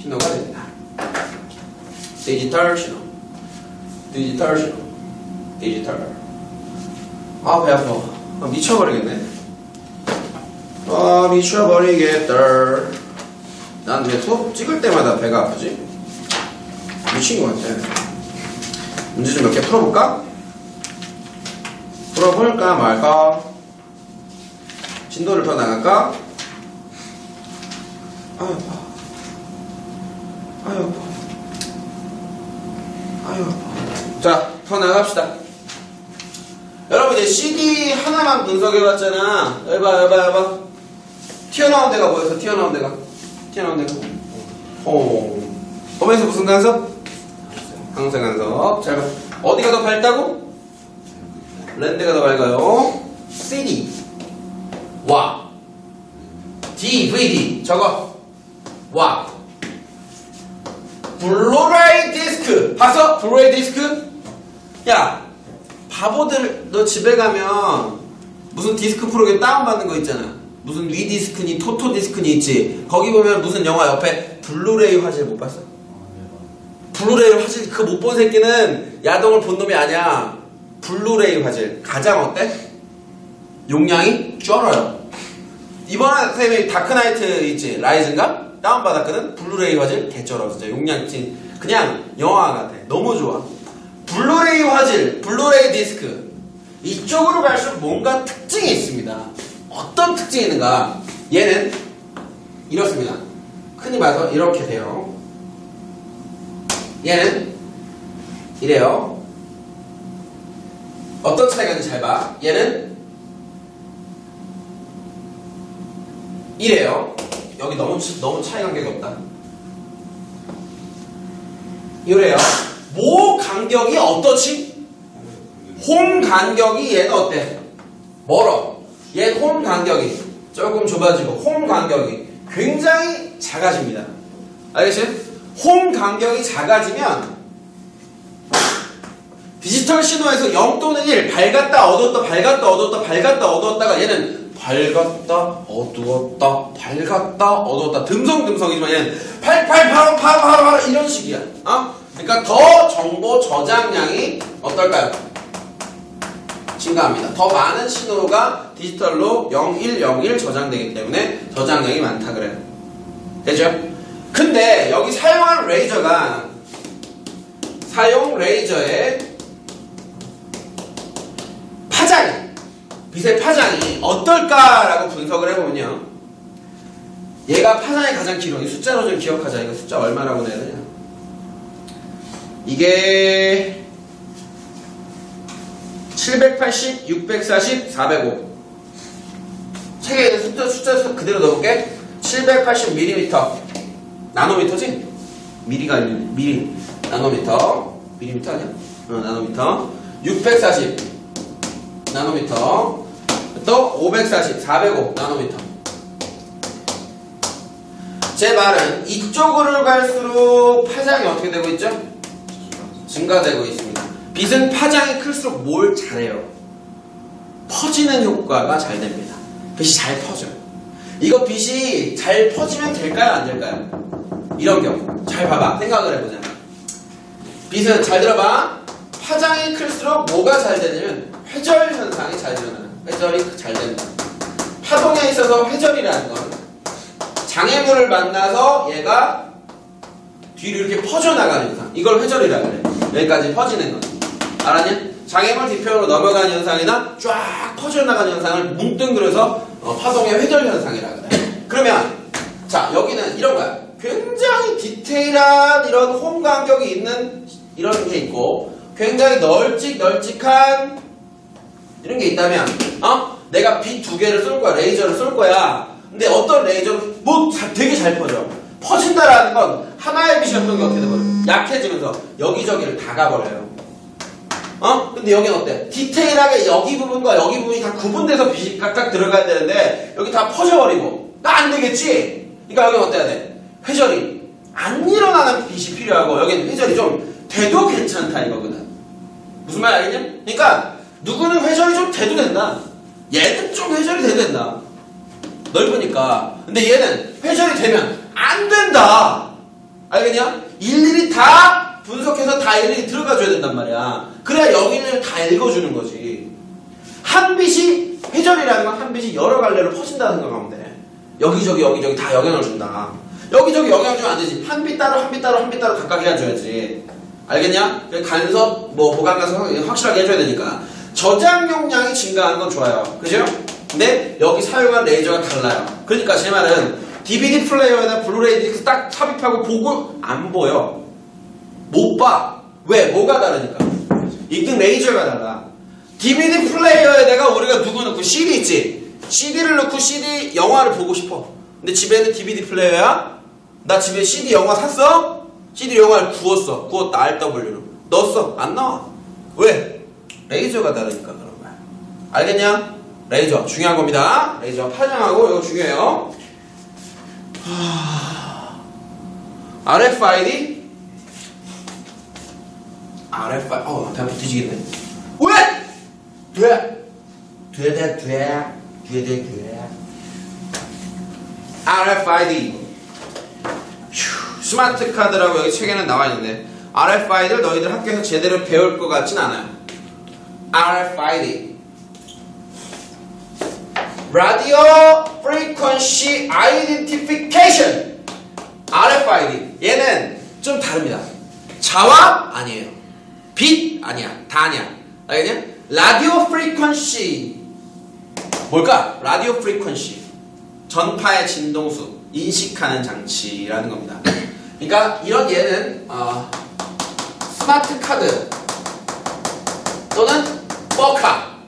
신호가 됩니다. 디지털 신호. 디지털. 배 아파. 미쳐버리겠네. 미쳐버리겠다. 난 왜 수업 찍을 때마다 배가 아프지? 미친 것 같아. 문제 좀 몇 개 풀어볼까? 풀어볼까 말까? 진도를 더 나갈까? 아유 아파. 자, 더 나갑시다. 여러분 이제 CD 하나만 분석해봤잖아. 여봐. 튀어나온 데가 뭐였어? 튀어나온 데가. 홈에서 무슨 간섭? 상쇄 간섭. 잘 봐. 어디가 더 밝다고? 랜드가 더 밝아요. CD. 와. DVD. 적어. 와. 블루레이 디스크. 봤어? 블루레이 디스크? 야, 바보들, 너 집에 가면 무슨 디스크 프로그램 다운받는 거 있잖아. 무슨 위디스크니 토토디스크니 있지. 거기 보면 무슨 영화 옆에 블루레이 화질 못 봤어? 블루레이 화질 그거 못 본 새끼는 야동을 본 놈이 아니야. 블루레이 화질 가장 어때? 용량이 쩔어요. 이번에 선생님이 다크나이트 있지? 라이즈인가? 다운받았거든? 블루레이 화질 개쩔어. 진짜 용량 그냥 영화 같아. 너무 좋아. 블루레이 화질, 블루레이 디스크 이쪽으로 갈수록 뭔가 특징이 있습니다. 어떤 특징이 있는가? 얘는 이렇습니다. 흔히 봐서 이렇게 돼요. 얘는 이래요. 어떤 차이가 있는지 잘 봐. 얘는 이래요. 여기 너무 차이 관계가 없다. 이래요. 모 간격이 어떠지? 홈 간격이 얘는 어때? 멀어. 얘 홈 간격이 조금 좁아지고 홈 간격이 굉장히 작아집니다. 알겠지? 홈 간격이 작아지면 디지털 신호에서 0 또는 1 밝았다 어두웠다 밝았다 어두웠다 밝았다 어두웠다가 얘는 밝았다 어두웠다 밝았다 어두웠다 듬성듬성이지만 얘는 바로 이런 식이야. 그러니까 더 정보 저장량이 어떨까요? 증가합니다. 더 많은 신호가 디지털로 0101 저장되기 때문에 저장량이 많다 그래요. 되죠? 근데 여기 사용한 레이저가 사용 레이저의 파장이 빛의 파장이 어떨까라고 분석을 해보면요. 얘가 파장이 가장 길어. 이 숫자로 좀 기억하자. 이거 숫자 얼마라고 내야 되냐. 이게 780, 640, 405 책에 있는 숫자 그대로 넣어볼게. 780mm 나노미터지? 미리가 아니라 미리 나노미터 밀리미터 아니야? 나노미터 640 나노미터 또 540 405 나노미터. 제 말은 이쪽으로 갈수록 파장이 어떻게 되고 있죠? 증가되고 있습니다. 빛은 파장이 클수록 뭘 잘해요? 퍼지는 효과가 잘 됩니다. 빛이 잘 퍼져요. 이거 빛이 잘 퍼지면 될까요? 안 될까요? 이런 경우 잘 봐봐. 생각을 해보자. 빛은 잘 들어봐. 파장이 클수록 뭐가 잘 되냐면 회절 현상이 잘 일어나요. 회절이 잘 된다. 파동에 있어서 회절이라는 건 장애물을 만나서 얘가 뒤로 이렇게 퍼져나가는 현상. 이걸 회절이라 그래. 여기까지 퍼지는 건. 알았냐? 장애물 뒤편으로 넘어가는 현상이나 쫙 퍼져나가는 현상을 뭉뚱그려서 파동의 회절 현상이라 그래. 그러면 자 여기는 이런 거야. 굉장히 디테일한 이런 홈 간격이 있는 이런 게 있고 굉장히 널찍한 이런 게 있다면 내가 빛 두 개를 쏠 거야. 레이저를 쏠 거야. 근데 어떤 레이저는 되게 잘 퍼져. 퍼진다라는 건 하나의 빛이 어떤 게 어떻게 돼버려? 약해지면서 여기저기를 다 가버려요. 근데 여기는 어때? 디테일하게 여기 부분과 여기 부분이 다 구분돼서 빛이 각각 들어가야 되는데 여기 다 퍼져버리고 나 안 되겠지? 그러니까 여기는 어때야 돼? 회절이 안 일어나는 빛이 필요하고 여기는 회절이 좀 돼도 괜찮다 이거거든. 무슨 말 알겠냐? 그러니까 누구는 회절이 좀 돼도 된다. 얘는 좀 회절이 돼도 된다. 넓으니까. 근데 얘는 회절이 되면 안 된다. 알겠냐? 일일이 다 분석해서 다 일일이 들어가줘야 된단 말이야. 그래야 여기를 다 읽어주는 거지. 한 빛이 회절이라는 건 한 빛이 여러 갈래로 퍼진다는 생각하면 돼. 여기저기 다 영향을 준다. 여기저기 영향을 주면 안 되지. 한 빛 따로 각각 해줘야지. 알겠냐? 간섭, 보강 간섭 확실하게 해줘야 되니까. 저장 용량이 증가하는 건 좋아요. 그죠? 근데 여기 사용한 레이저가 달라요. 그러니까 제 말은 DVD 플레이어에다 블루레이 디스크 딱 삽입하고 보고 안 보여. 못 봐. 왜? 뭐가 다르니까. 읽는 레이저가 달라. DVD 플레이어에다가 우리가 누구 넣고 CD 있지? CD를 넣고 CD 영화를 보고 싶어. 근데 집에는 DVD 플레이어야? 나 집에 CD 영화 샀어? CD 영화를 구웠다. RW로. 넣었어. 안 나와. 왜? 레이저가 다르니까 그런 거야. 알겠냐? 레이저. 중요한 겁니다. 레이저 파장하고 이거 중요해요. RFID? 대박 뒤지겠네. 왜? RFID. 스마트 카드라고 여기 책에는 나와 있는데 RFID를 너희들 학교에서 제대로 배울 것 같진 않아요. RFID. Radio Frequency Identification. RFID. 얘는 좀 다릅니다. 자와 아니에요. 빛 아니야. 다 아니야. 알겠냐? 라디오 프리퀀시. 뭘까? 라디오 프리퀀시. 전파의 진동수 인식하는 장치라는 겁니다. 그러니까 이런 얘는 스마트 카드 또는 뻐카.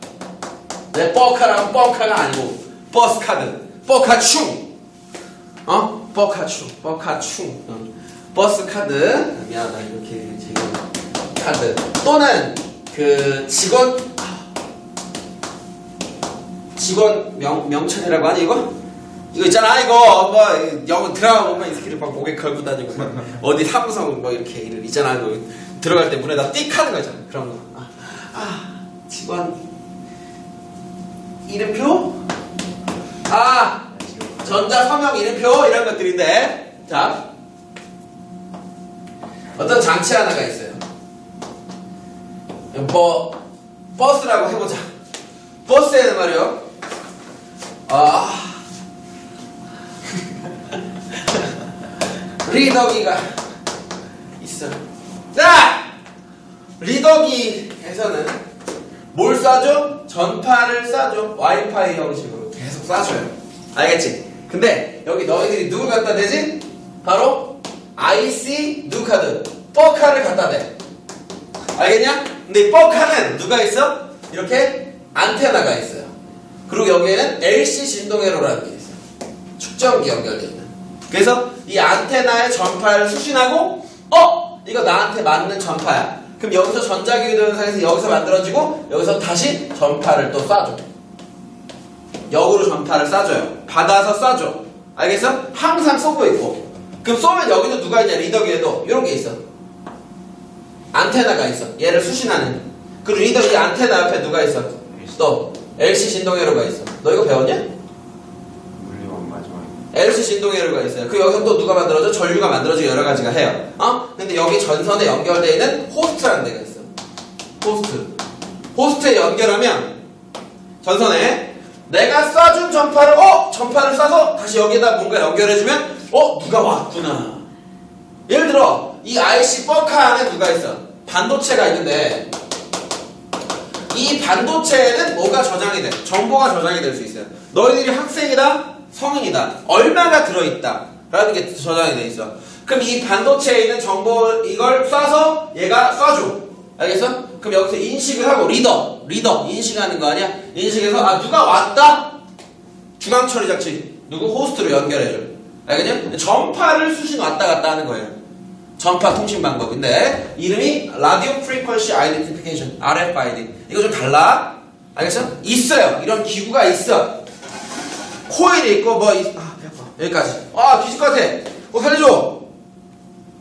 네, 뻐카라면 뻐카가 아니고 버스 카드. 뻐카충. 뻐카충. 버스 카드. 미안하다. 이렇게 지금 카드. 또는 그 직원 명찰이라고 하니 이거? 이거 있잖아 이거 뭐 영어 드라마 보면 이 새끼들 막 목에 걸고 다니고 막 어디 사무성 뭐 이렇게 있잖아 이거 들어갈 때 문에다 띡 하는 거 있잖아 그런 거. 직원 이름표? 전자 서명 이름표 이런 것들인데 자 어떤 장치 하나가 있어요. 뭐 버스라고 해보자. 버스에는 말이요. 리더기가 있어요. 자! 리더기에서는 뭘 쏴줘? 전파를 쏴줘. 와이파이 형식으로 계속 쏴줘요. 알겠지? 근데 여기 너희들이 누굴 갖다 대지? 바로 IC 누카드 뻐카를 갖다 대. 알겠냐? 근데 이 뻐카는 누가 있어? 이렇게 안테나가 있어요. 그리고 여기에는 LC 진동회로라는 게 있어요. 축전기 연결되어 있는. 그래서 이 안테나의 전파를 수신하고 이거 나한테 맞는 전파야. 그럼 여기서 전자기전상에서 여기서 만들어지고 여기서 다시 전파를 또 쏴줘. 역으로 전파를 쏴줘요. 받아서 쏴줘. 알겠어? 항상 쏘고 있고. 그럼 쏘면 여기도 누가 있냐? 리더기에도 이런 게 있어. 안테나가 있어. 얘를 수신하는. 그리고 리더 이 안테나 옆에 누가 있어? 또 LC 진동회로가 있어. 너 이거 배웠냐? 물리만 마지막에. LC 진동회로가 있어요. 그 여기서 또 누가 만들어져? 전류가 만들어지고 여러 가지가 해요. 근데 여기 전선에 연결되어 있는 호스트라는 데가 있어. 호스트에 연결하면 전선에 내가 쏴준 전파를 전파를 쏴서 다시 여기에다 뭔가 연결해주면 누가 왔구나. 예를 들어 이 IC 뻐카 안에 누가 있어? 반도체가 있는데 이 반도체에는 뭐가 저장이 돼? 정보가 저장이 될 수 있어요. 너희들이 학생이다, 성인이다, 얼마가 들어있다 라는 게 저장이 돼 있어. 그럼 이 반도체에 있는 정보 이걸 쏴서 얘가 쏴줘. 알겠어? 그럼 여기서 인식을 하고 리더 인식하는 거 아니야? 인식해서 누가 왔다? 중앙 처리 장치 누구 호스트로 연결해줘. 알겠냐? 전파를 수신 왔다 갔다 하는 거예요. 전파 통신 방법인데 이름이 라디오 프리퀀시 아이덴티피케이션 RFID. 이거 좀 달라. 알겠어? 있어요. 이런 기구가 있어. 코일이 있고 배 아파. 여기까지. 뒤질 것 같아. 살려줘.